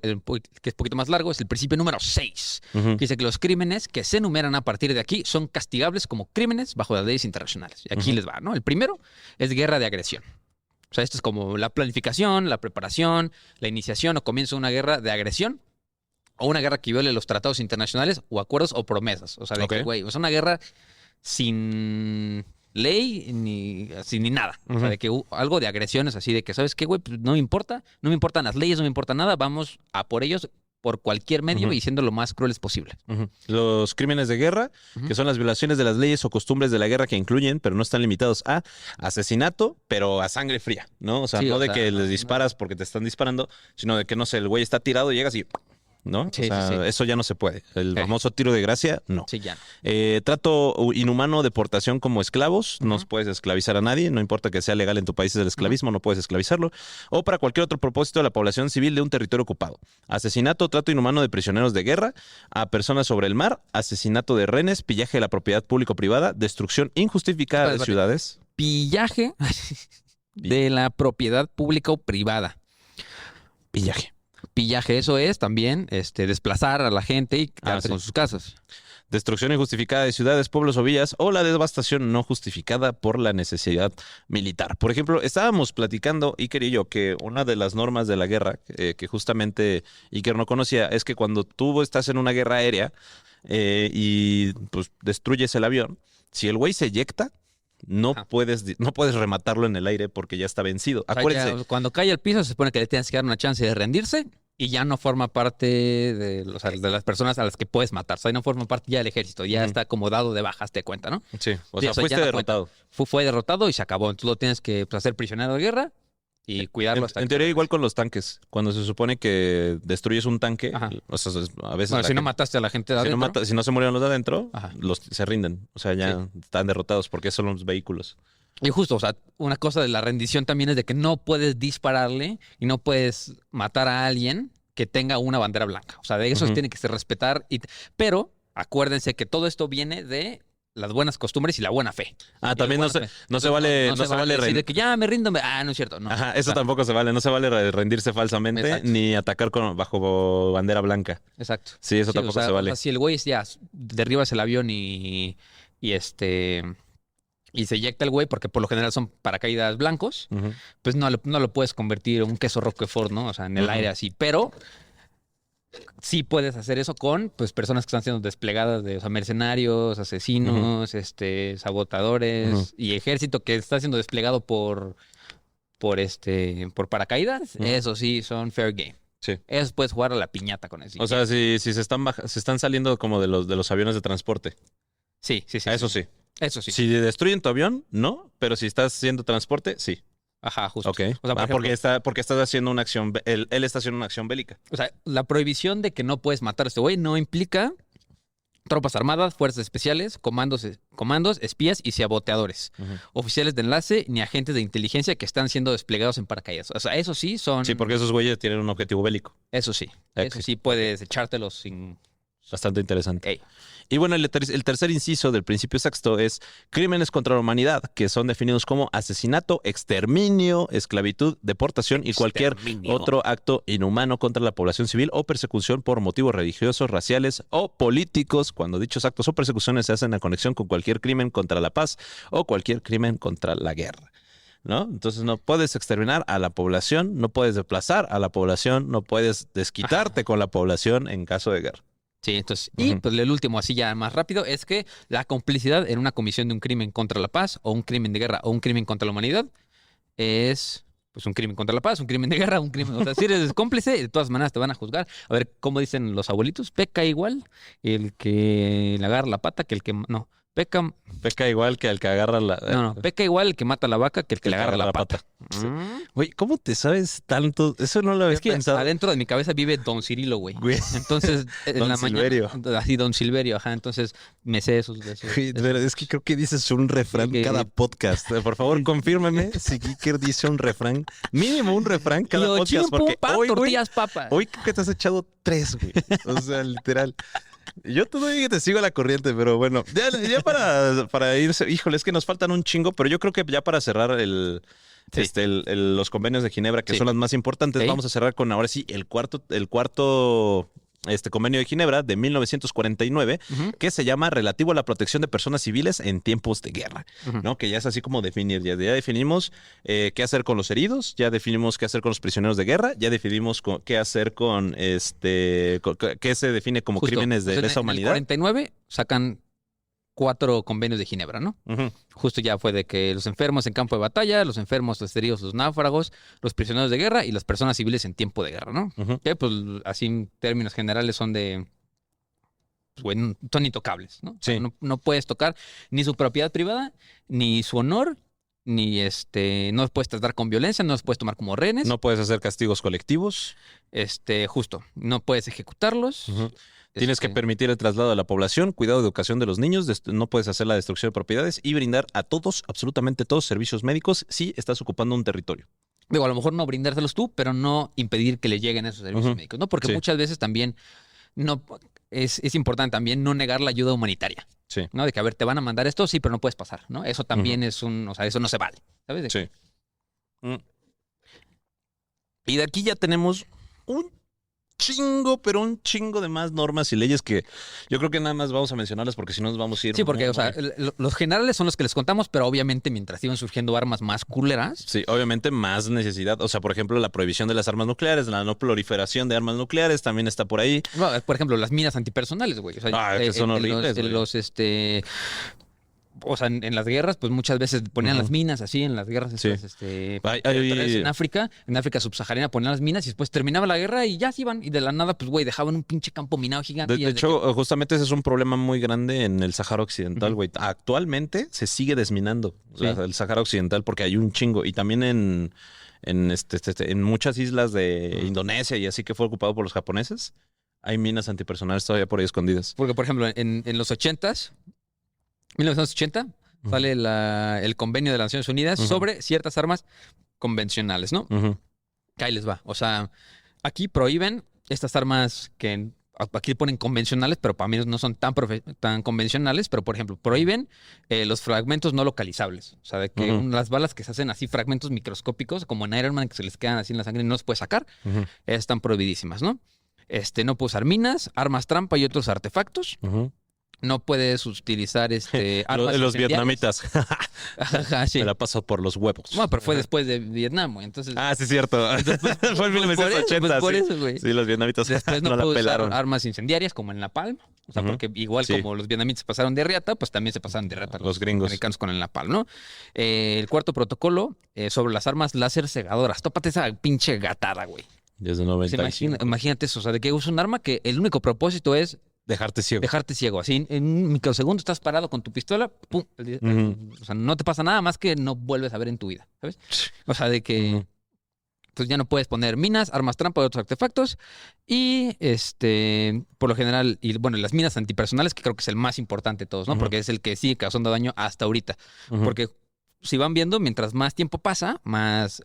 que es poquito más largo, es el principio número 6. Ujú. Que dice que los crímenes que se enumeran a partir de aquí son castigables como crímenes bajo las leyes internacionales. Y aquí Ujú. les va, ¿no? El primero es guerra de agresión. O sea, esto es como la planificación, la preparación, la iniciación o comienzo de una guerra de agresión o una guerra que viole los tratados internacionales o acuerdos o promesas. O sea, de que, Ok. güey, es una guerra sin ley ni nada. O sea, Ujú. de que algo de agresiones así, de que, ¿sabes qué, güey? Pues no me importa, no me importan las leyes, no me importa nada, vamos a por ellos por cualquier medio Ujú. y siendo lo más crueles posible. Ujú. Los crímenes de guerra, Ujú. que son las violaciones de las leyes o costumbres de la guerra que incluyen, pero no están limitados a asesinato, pero a sangre fría, ¿no? O sea, Sí, no o de sea, que no, les no. disparas porque te están disparando, sino de que, no sé, el güey está tirado y llegas y... ¿no? Sí, o sea, sí, sí. eso ya no se puede. El Sí. famoso tiro de gracia, no. Sí, ya. Trato inhumano, deportación como esclavos, no Ujú. puedes esclavizar a nadie, no importa que sea legal en tu país el esclavismo, no puedes esclavizarlo, o para cualquier otro propósito de la población civil de un territorio ocupado. Asesinato, trato inhumano de prisioneros de guerra, a personas sobre el mar, asesinato de rehenes, pillaje de la propiedad pública o privada, destrucción injustificada de Espérate. ciudades. Pillaje de la propiedad pública o privada. Pillaje. Pillaje, eso es también desplazar a la gente y quedarse sí. con sus casas. Destrucción injustificada de ciudades, pueblos o villas, o la devastación no justificada por la necesidad militar. Por ejemplo, estábamos platicando, Iker y yo, que una de las normas de la guerra, que justamente Iker no conocía, es que cuando tú estás en una guerra aérea y pues destruyes el avión, si el güey se eyecta, no Ajá. puedes rematarlo en el aire porque ya está vencido. O sea, Acuérdense. ya cuando cae al piso se supone que le tienes que dar una chance de rendirse y ya no forma parte de, o sea, de las personas a las que puedes matar. O sea, no forma parte ya del ejército, ya Ujú. está acomodado de bajas, te cuenta, ¿no? Sí, o Sí, sea, o sea, fuiste ya no cuenta. derrotado. Fue derrotado y se acabó. Entonces lo tienes que pues, hacer prisionero de guerra y cuidarlo hasta En que... teoría, igual con los tanques. Cuando se supone que destruyes un tanque, Ajá. o sea, a veces Bueno, la si no gente- mataste a la gente de si adentro... si no se murieron los de adentro, Ajá. se rinden. O sea, ya están derrotados porque son los vehículos. Y justo, o sea, una cosa de la rendición también es de que no puedes dispararle y no puedes matar a alguien que tenga una bandera blanca. O sea, de eso se Ujú. tiene que se respetar. Pero acuérdense que todo esto viene de las buenas costumbres y la buena fe. Ah, Y también la no buena se, fe. no se Entonces, vale, no se vale decir de que ya me rindo. Ah, no es cierto. No. Ajá, O eso sea, tampoco se vale. No se vale rendirse falsamente Exacto. ni atacar bajo bandera blanca. Exacto. Sí, eso Sí, tampoco o sea, se vale. si el güey ya derribas el avión y se eyecta el güey, porque por lo general son paracaídas blancos, Ujú. pues no lo puedes convertir en un queso Roquefort, ¿no? O sea, en el Ujú. aire así. Pero sí puedes hacer eso con pues personas que están siendo desplegadas de, o sea, mercenarios, asesinos, sabotadores Ujú. y ejército que está siendo desplegado por paracaídas. Ujú. Eso sí, son fair game. Sí. Eso puedes jugar a la piñata con eso. O sea, si se están saliendo como de los aviones de transporte. sí. Eso sí. Eso sí. Si destruyen tu avión, no. Pero si estás haciendo transporte, sí. Ajá, justo. Ok. O sea, por ejemplo, porque estás haciendo una acción. Él está haciendo una acción bélica. o sea, la prohibición de que no puedes matar a este güey no implica tropas armadas, fuerzas especiales, comandos, espías y saboteadores, oficiales de enlace ni agentes de inteligencia que están siendo desplegados en paracaídas. O sea, eso sí son... Sí, porque esos güeyes tienen un objetivo bélico. Eso sí. Eso Ok. sí puedes echártelos sin... Bastante interesante. Ey. Y bueno, el tercer inciso del principio sexto es crímenes contra la humanidad, que son definidos como asesinato, exterminio, esclavitud, deportación y cualquier Exterminio. otro acto inhumano contra la población civil o persecución por motivos religiosos, raciales o políticos, cuando dichos actos o persecuciones se hacen en conexión con cualquier crimen contra la paz o cualquier crimen contra la guerra. ¿no? Entonces no puedes exterminar a la población, no puedes desplazar a la población, no puedes desquitarte con la población en caso de guerra. Sí, entonces, y pues el último, así ya más rápido, es que la complicidad en una comisión de un crimen contra la paz, o un crimen de guerra, o un crimen contra la humanidad, es pues un crimen contra la paz, un crimen de guerra, un crimen. O sea, si eres cómplice, de todas maneras te van a juzgar. A ver, ¿cómo dicen los abuelitos? Peca igual el que le agarra la pata que el que. No, peca. Peca igual que el que agarra la... No, peca igual el que mata a la vaca que el que le agarra la pata. Sí. Güey, ¿cómo te sabes tanto? Eso no lo había Es que pensado. adentro de mi cabeza vive Don Cirilo, güey. Güey. Entonces, en Don la Silverio. mañana. Así, Don Silverio, ajá. Entonces, me sé esos. Güey, pero es que creo que dices un refrán que- cada podcast. Por favor, confírmeme si Kiker dice un refrán. Mínimo un refrán cada Yo, podcast. chin, pum, Porque pam, hoy, güey, tortillas, papas. hoy creo que te has echado 3, güey. O sea, literal. Yo todavía te sigo la corriente, pero bueno. Ya para irse, híjole, es que nos faltan un chingo, pero yo creo que ya para cerrar Sí. los convenios de Ginebra, que Sí. son las más importantes, Ok. vamos a cerrar con ahora sí el cuarto convenio de Ginebra de 1949, Ujú, que se llama Relativo a la protección de personas civiles en tiempos de guerra, ujú. ¿no? Que ya es así como definir, ya definimos qué hacer con los heridos, ya definimos qué hacer con los prisioneros de guerra, ya definimos qué hacer con qué se define como Justo. crímenes de O sea, lesa en el humanidad. 49 sacan 4 convenios de Ginebra, ¿no? Ujú. Justo ya fue de que los enfermos en campo de batalla, los enfermos, los heridos, los náufragos, los prisioneros de guerra y las personas civiles en tiempo de guerra, ¿no? Ujú. Que pues así en términos generales son de, pues, güey, son intocables, ¿no? O sea, Sí. no puedes tocar ni su propiedad privada, ni su honor, ni no los puedes tratar con violencia, no los puedes tomar como rehenes, No puedes hacer castigos colectivos. justo, no puedes ejecutarlos. Ujú. Tienes que este, permitir el traslado de la población, cuidado de educación de los niños, no puedes hacer la destrucción de propiedades y brindar a todos, absolutamente todos, servicios médicos si estás ocupando un territorio. Digo, a lo mejor no brindárselos tú, pero no impedir que le lleguen esos servicios Ujú. médicos, ¿no? Porque Sí. muchas veces también no es importante también no negar la ayuda humanitaria, Sí. ¿no? De que, a ver, te van a mandar esto, sí, pero no puedes pasar, ¿no? Eso también o sea, eso no se vale, ¿sabes? Sí. Y de aquí ya tenemos un chingo, pero un chingo de más normas y leyes que yo creo que nada más vamos a mencionarlas porque si no nos vamos a ir. Sí, porque, muy, o sea, muy- los generales son los que les contamos, pero obviamente mientras iban surgiendo armas más culeras, Sí, obviamente más necesidad. O sea, por ejemplo, la prohibición de las armas nucleares, la no proliferación de armas nucleares también está por ahí. no, por ejemplo, las minas antipersonales, güey. O sea, Que son horribles, en güey. o sea, en las guerras, pues muchas veces ponían Ujú. las minas así, en las guerras Sí. estas, Hay- territoriales en África subsahariana ponían las minas y después terminaba la guerra y ya se iban. Y de la nada, pues, güey, dejaban un pinche campo minado gigante. De y es hecho, justamente ese es un problema muy grande en el Sáhara Occidental, Ujú. güey. Actualmente se sigue desminando Sí. el Sáhara Occidental porque hay un chingo. Y también en muchas islas de Indonesia y así que fue ocupado por los japoneses, hay minas antipersonales todavía por ahí escondidas. Porque, por ejemplo, en los 1980, sale el convenio de las Naciones Unidas Ujú. sobre ciertas armas convencionales, ¿no? Ujú. Que ahí les va. O sea, aquí prohíben estas armas que aquí ponen convencionales, pero para mí no son tan convencionales. Pero, por ejemplo, prohíben los fragmentos no localizables. O sea, de que Ujú. las balas que se hacen así, fragmentos microscópicos, como en Iron Man, que se les quedan así en la sangre y no los puedes sacar, Ujú. están prohibidísimas, ¿no? No puedes usar minas, armas trampa y otros artefactos. Ujú. No puedes utilizar armas Los incendiarias. vietnamitas. Ajá, sí. Me la paso por los huevos. Bueno, pero fue después de Vietnam, güey. Entonces, Ah, sí, es cierto. Fue en pues, por eso, 1980. pues, por sí. eso, güey. Sí, los vietnamitas Después no no la puedo usar pelaron. armas incendiarias como en Napalm. O sea, Ujú. porque igual Sí. como los vietnamitas pasaron de riata, pues también se pasaron de riata Los gringos. americanos con el Napalm, ¿no? El cuarto protocolo sobre las armas láser cegadoras. Tópate esa pinche gatada, güey. Desde O sea, 95. imagínate eso, o sea, de que usa un arma que el único propósito es Dejarte ciego. dejarte ciego. Así en un microsegundo estás parado con tu pistola, pum. Ujú. O sea, no te pasa nada más que no vuelves a ver en tu vida, ¿sabes? O sea, de que Ujú. pues ya no puedes poner minas, armas trampa y otros artefactos. Y por lo general, y bueno, las minas antipersonales, que creo que es el más importante de todos, ¿no? Ujú. Porque es el que sigue causando daño hasta ahorita. Ujú. Porque si van viendo, mientras más tiempo pasa, más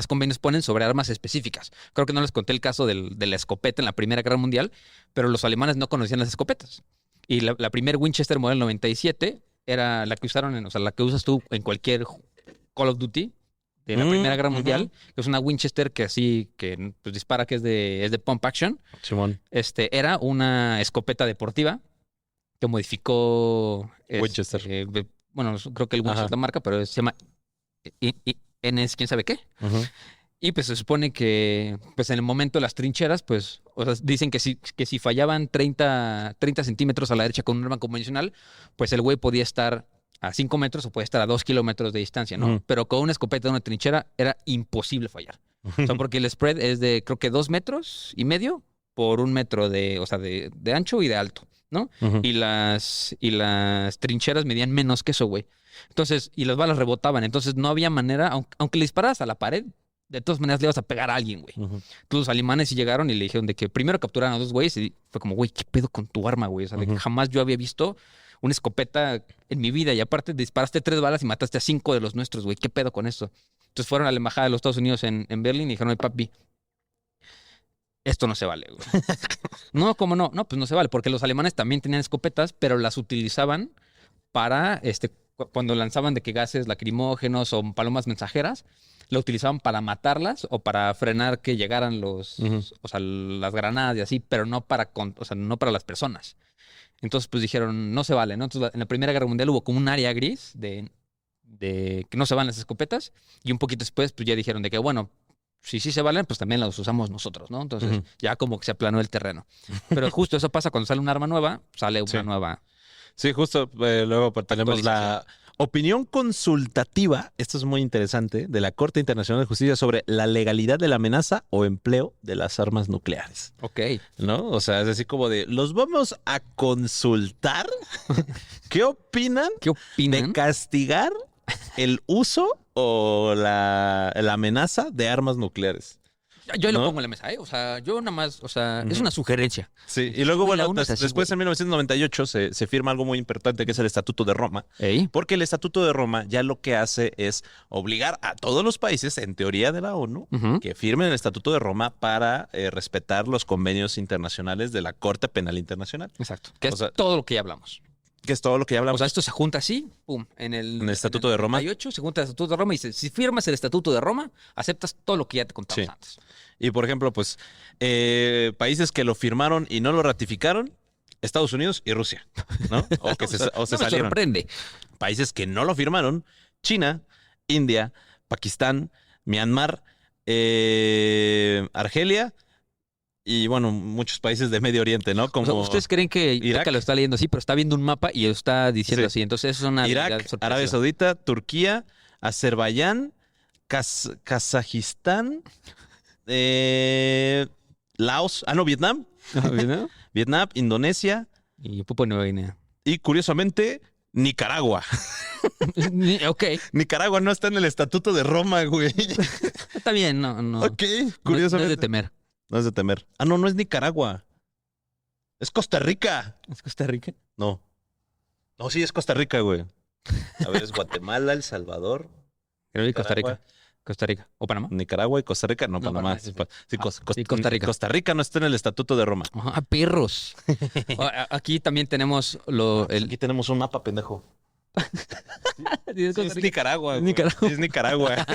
convenios ponen sobre armas específicas. Creo que no les conté el caso de la escopeta en la Primera Guerra Mundial, pero los alemanes no conocían las escopetas. Y la primer Winchester Model 97 era la que usaron, o sea, la que usas tú en cualquier Call of Duty de la Primera Guerra Ujú. Mundial, que es una Winchester que pues, dispara, que es de pump action. Simón. Era una escopeta deportiva que modificó Winchester. bueno, creo que el Winchester Ajá. es la marca, pero se llama N es quién sabe qué. Ujú. Y pues se supone que pues en el momento las trincheras, pues, o sea, dicen que si fallaban 30 centímetros a la derecha con un arma convencional, pues el güey podía estar a 5 metros o podía estar a 2 kilómetros de distancia, ¿no? Ujú. Pero con una escopeta de una trinchera era imposible fallar. O sea, porque el spread es de, creo que 2 metros y medio por 1 metro de, o sea, de ancho y de alto, ¿no? Ujú. Y las trincheras medían menos que eso, güey. Entonces, y las balas rebotaban. Entonces, no había manera, aunque le disparas a la pared, de todas maneras le ibas a pegar a alguien, güey. Ujú. Entonces, los alemanes sí llegaron y le dijeron de que primero capturaron a 2 güeyes y fue como, güey, ¿qué pedo con tu arma, güey? O sea, de que Ujú. jamás yo había visto una escopeta en mi vida y aparte disparaste 3 balas y mataste a 5 de los nuestros, güey. ¿Qué pedo con eso? Entonces fueron a la embajada de los Estados Unidos en Berlín y dijeron, oye, papi, esto no se vale, güey. No, ¿cómo no? No, pues no se vale, porque los alemanes también tenían escopetas, pero las utilizaban para, cuando lanzaban de que gases lacrimógenos o palomas mensajeras, la utilizaban para matarlas o para frenar que llegaran los, Ujú. o sea, las granadas y así, pero no para, o sea, no para las personas. Entonces, pues dijeron, no se vale, ¿no? Entonces, en la Primera Guerra Mundial hubo como un área gris de que no se van las escopetas y un poquito después, pues ya dijeron de que, bueno, si sí se valen, pues también las usamos nosotros, ¿no? Entonces, Ujú. ya como que se aplanó el terreno. Pero justo eso pasa cuando sale un arma nueva, sale una Sí. nueva Sí, justo luego pues, tenemos la opinión consultativa, esto es muy interesante, de la Corte Internacional de Justicia sobre la legalidad de la amenaza o empleo de las armas nucleares, Ok. ¿no? O sea, es así como de, los vamos a consultar. ¿Qué opinan ¿Qué de opinan? castigar el uso o la amenaza de armas nucleares? Yo lo ¿no? pongo en la mesa, ¿eh? O sea, yo nada más, o sea, es Ujú. una sugerencia. Sí, y luego, Uy, la bueno, uno es así, después güey. en 1998 se firma algo muy importante que es el Estatuto de Roma. ¿Ey? Porque el Estatuto de Roma ya lo que hace es obligar a todos los países, en teoría de la ONU, Ujú. que firmen el Estatuto de Roma para respetar los convenios internacionales de la Corte Penal Internacional, Exacto. Que es O sea, todo lo que ya hablamos. que es todo lo que ya O hablamos. sea, esto se junta así, pum, en En el Estatuto de Roma. 98 se junta el Estatuto de Roma y dice, si firmas el Estatuto de Roma, aceptas todo lo que ya te contamos Sí. antes. Y por ejemplo, pues países que lo firmaron y no lo ratificaron, Estados Unidos y Rusia, ¿no? O que se No me salieron. sorprende. Países que no lo firmaron, China, India, Pakistán, Myanmar, Argelia y bueno, muchos países de Medio Oriente, ¿no? O Como sea, ¿ustedes creen que Irak. Beca lo está leyendo así, pero está viendo un mapa y lo está diciendo Sí. así? Entonces, eso es una Irak, realidad sorpresiva. Arabia Saudita, Turquía, Azerbaiyán, Kazajistán, Laos, no, Vietnam, ¿No? Vietnam, Indonesia Y Papua Nueva Guinea. y curiosamente Nicaragua. Ok, Nicaragua no está en el Estatuto de Roma, güey. está bien, no, no. Ok, No es curiosamente. de temer. No es de temer. Ah, no, no es Nicaragua. Es Costa Rica. ¿Es Costa Rica? No. No, sí, es Costa Rica, güey. A ver, es Guatemala, El Salvador, Creo que Costa Rica. Nicaragua. Costa Rica. ¿O Panamá? Nicaragua y Costa Rica. No, No, Panamá. Panamá, sí. Sí, Y Costa Rica. Costa Rica no está en el Estatuto de Roma. Ah, perros. Aquí también tenemos Aquí tenemos un mapa, pendejo. ¿Sí es Sí, Costa es Rica? Nicaragua. Es güey. Nicaragua. Sí, es Nicaragua.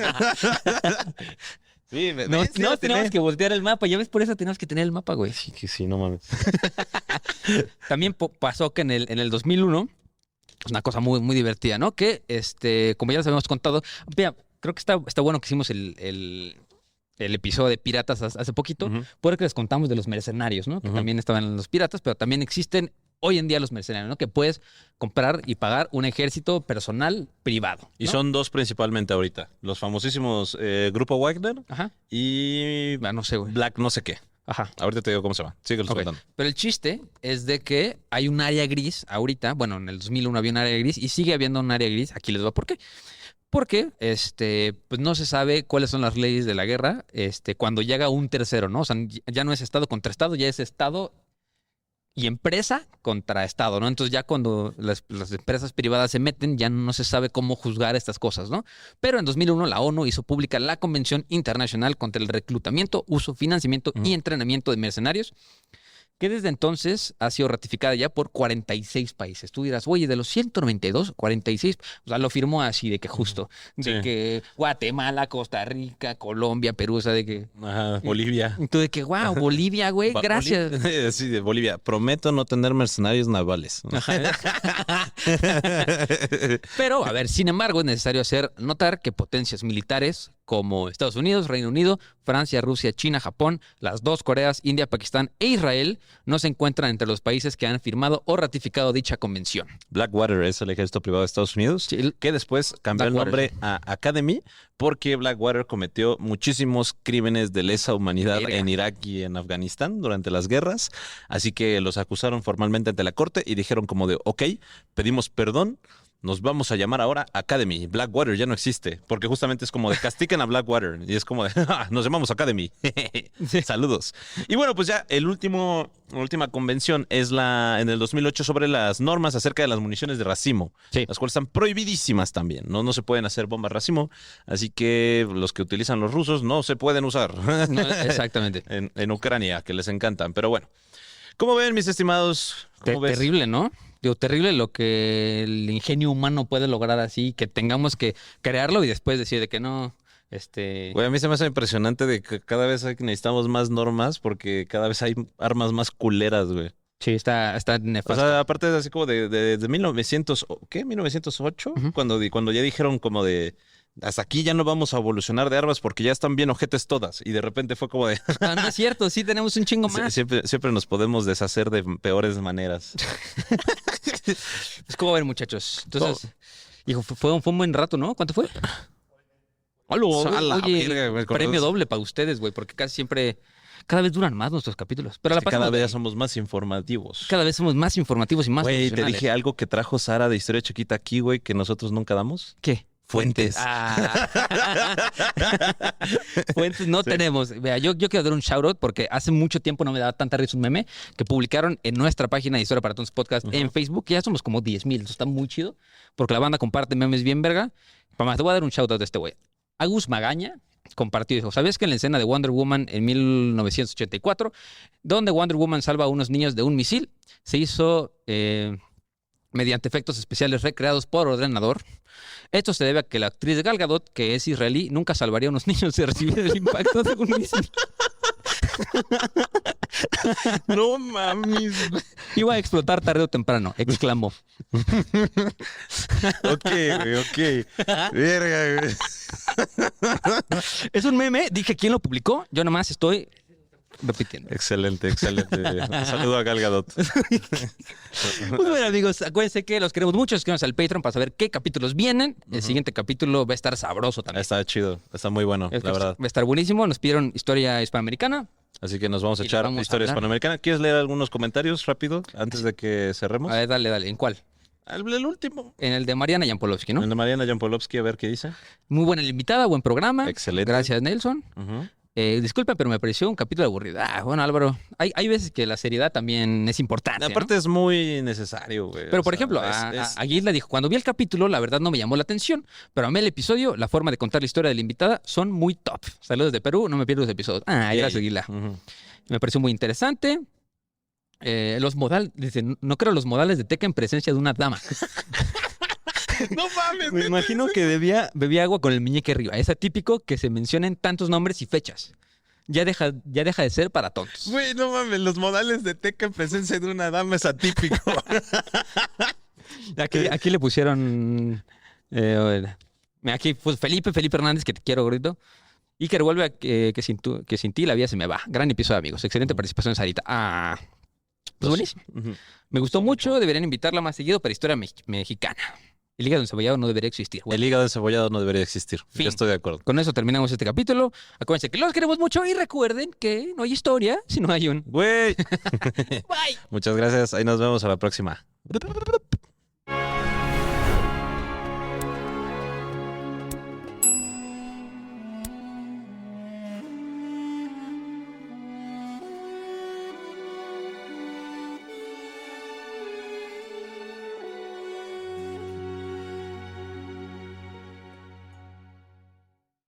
Sí, No, sí no la tenemos atiné. que voltear el mapa. Ya ves, por eso tenemos que tener el mapa, güey. Sí, que sí, no mames. También pasó que en el 2001, es una cosa muy, muy divertida, ¿no? Que, como ya les habíamos contado, vea, creo que está bueno que hicimos el episodio de piratas hace poquito, Ujú. porque les contamos de los mercenarios, ¿no? Que Ujú. también estaban en los piratas, pero también existen hoy en día los mercenarios, ¿no? Que puedes comprar y pagar un ejército personal privado. Y ¿no? son dos principalmente ahorita. Los famosísimos Grupo Wagner Ajá. y No sé, güey. Black no sé qué. Ajá. Ahorita te digo cómo se va. Síguelos Ok. contando. Pero el chiste es de que hay un área gris ahorita. Bueno, en el 2001 había un área gris y sigue habiendo un área gris. Aquí les va por qué. Porque, pues no se sabe cuáles son las leyes de la guerra, cuando llega un tercero, ¿no? O sea, ya no es Estado contra Estado, ya es Estado y empresa contra Estado, ¿no? Entonces ya cuando las empresas privadas se meten, ya no se sabe cómo juzgar estas cosas, ¿no? Pero en 2001 la ONU hizo pública la Convención Internacional contra el Reclutamiento, Uso, Financiamiento y Entrenamiento de Mercenarios, que desde entonces ha sido ratificada ya por 46 países. Tú dirás, oye, de los 192, 46, o sea, lo firmó así de que justo, de Sí. que Guatemala, Costa Rica, Colombia, Perú, o sea, de que... Ajá, Bolivia. Tú de que, wow, Bolivia, güey, gracias. Sí, de Bolivia. Prometo no tener mercenarios navales. Pero, a ver, sin embargo, es necesario hacer notar que potencias militares como Estados Unidos, Reino Unido, Francia, Rusia, China, Japón, las dos Coreas, India, Pakistán e Israel no se encuentran entre los países que han firmado o ratificado dicha convención. Blackwater es el ejército privado de Estados Unidos, Sí, que después cambió el Blackwater. nombre a Academy porque Blackwater cometió muchísimos crímenes de lesa humanidad Verga. en Irak y en Afganistán durante las guerras. Así que los acusaron formalmente ante la corte y dijeron como de, ok, pedimos perdón. Nos vamos a llamar ahora Academy. Blackwater ya no existe. Porque justamente es como de castigan a Blackwater. Y es como de, "Ah, nos llamamos Academy". Saludos. Y bueno, pues ya la última convención es en el 2008 sobre las normas acerca de las municiones de racimo. Sí. Las cuales están prohibidísimas también. No se pueden hacer bombas racimo. Así que los que utilizan los rusos no se pueden usar. No, exactamente. en Ucrania, que les encantan. Pero bueno. ¿Cómo ven, mis estimados? ¿Cómo ves? Terrible, ¿no? Digo, terrible lo que el ingenio humano puede lograr así, que tengamos que crearlo y después decir de que no, Güey, a mí se me hace impresionante de que cada vez necesitamos más normas porque cada vez hay armas más culeras, güey. sí, está O nefasto. sea, aparte es así como de 1900, ¿qué? ¿1908? Ujú. Cuando ya dijeron como de, hasta aquí ya no vamos a evolucionar de armas porque ya están bien ojetes todas. Y de repente fue como de, Ah, no es cierto, sí tenemos un chingo más. siempre nos podemos deshacer de peores maneras. Es como ver, muchachos. Entonces, hijo, fue un buen rato, ¿no? ¿Cuánto fue? A la Oye, verga, güey, premio doble para ustedes, güey, porque casi siempre, cada vez duran más nuestros capítulos. Pero la Es que cada pasamos vez bien. somos más informativos. Cada vez somos más informativos y más Güey, te profesionales. dije algo que trajo Sara de Historia Chiquita aquí, güey, que nosotros nunca damos. ¿Qué? Fuentes. Ah. Fuentes no tenemos. Vea, yo quiero dar un shout out porque hace mucho tiempo no me daba tanta risa un meme que publicaron en nuestra página de Historia para Tontos Podcast en Facebook. Ya somos como 10,000. Eso está muy chido porque la banda comparte memes bien verga. Mamá, te voy a dar un shout out de este güey. Agus Magaña compartió y dijo, ¿sabías que en la escena de Wonder Woman en 1984, donde Wonder Woman salva a unos niños de un misil, se hizo mediante efectos especiales recreados por ordenador? Esto se debe a que la actriz Gal Gadot, que es israelí, nunca salvaría a unos niños de recibir el impacto de un misil. No mames. Iba a explotar tarde o temprano, exclamó. Ok, güey, ok. Verga, güey. Es un meme, dije quién lo publicó, yo nomás estoy repitiendo. Excelente, excelente. Un saludo a Gal Gadot. Pues bueno, amigos, acuérdense que los queremos mucho, suscríbanse al Patreon para saber qué capítulos vienen. El siguiente capítulo va a estar sabroso también. Está chido, está muy bueno, la verdad. Va a estar buenísimo, nos pidieron historia hispanoamericana. Así que nos vamos a Y echar vamos a historia hablar. hispanoamericana. ¿Quieres leer algunos comentarios rápido antes de que cerremos? A ver, dale, ¿en cuál? El último. En el de Mariana Yampolowski, ¿no? El de Mariana Jampolowski, a ver qué dice. Muy buena la invitada, buen programa. Excelente. Gracias, Nelson. Ujú. Disculpen, pero me pareció un capítulo aburrido. Bueno, Álvaro, hay veces que la seriedad también es importante, ¿no? Aparte es muy necesario, güey. Pero, O por sea, ejemplo, a Gisla dijo, cuando vi el capítulo, la verdad no me llamó la atención, pero amé el episodio, la forma de contar la historia de la invitada son muy top. Saludos de Perú, no me pierdo los episodios. Yay. Gracias, Gisla. Ujú. Me pareció muy interesante. Los modales, dice, no creo los modales de Teca en presencia de una dama. No mames, Me imagino que bebía agua con el muñeque arriba. Es atípico que se mencionen tantos nombres y fechas. Ya deja de ser para tontos. güey, no mames, los modales de Teca en presencia de una dama es atípico. Aquí le pusieron. Aquí, pues Felipe Hernández, que te quiero, grito. Iker vuelve a que sin ti la vida se me va. Gran episodio, amigos. Excelente participación, Sarita. Pues buenísimo. Ujú. Me gustó mucho. Deberían invitarla más seguido para historia mexicana. El hígado encebollado no debería existir. Bueno, El hígado encebollado no debería existir. Fin. Yo estoy de acuerdo. con eso terminamos este capítulo. Acuérdense que los queremos mucho y recuerden que no hay historia si no hay un. Güey. Bye. Muchas gracias. Ahí nos vemos a la próxima.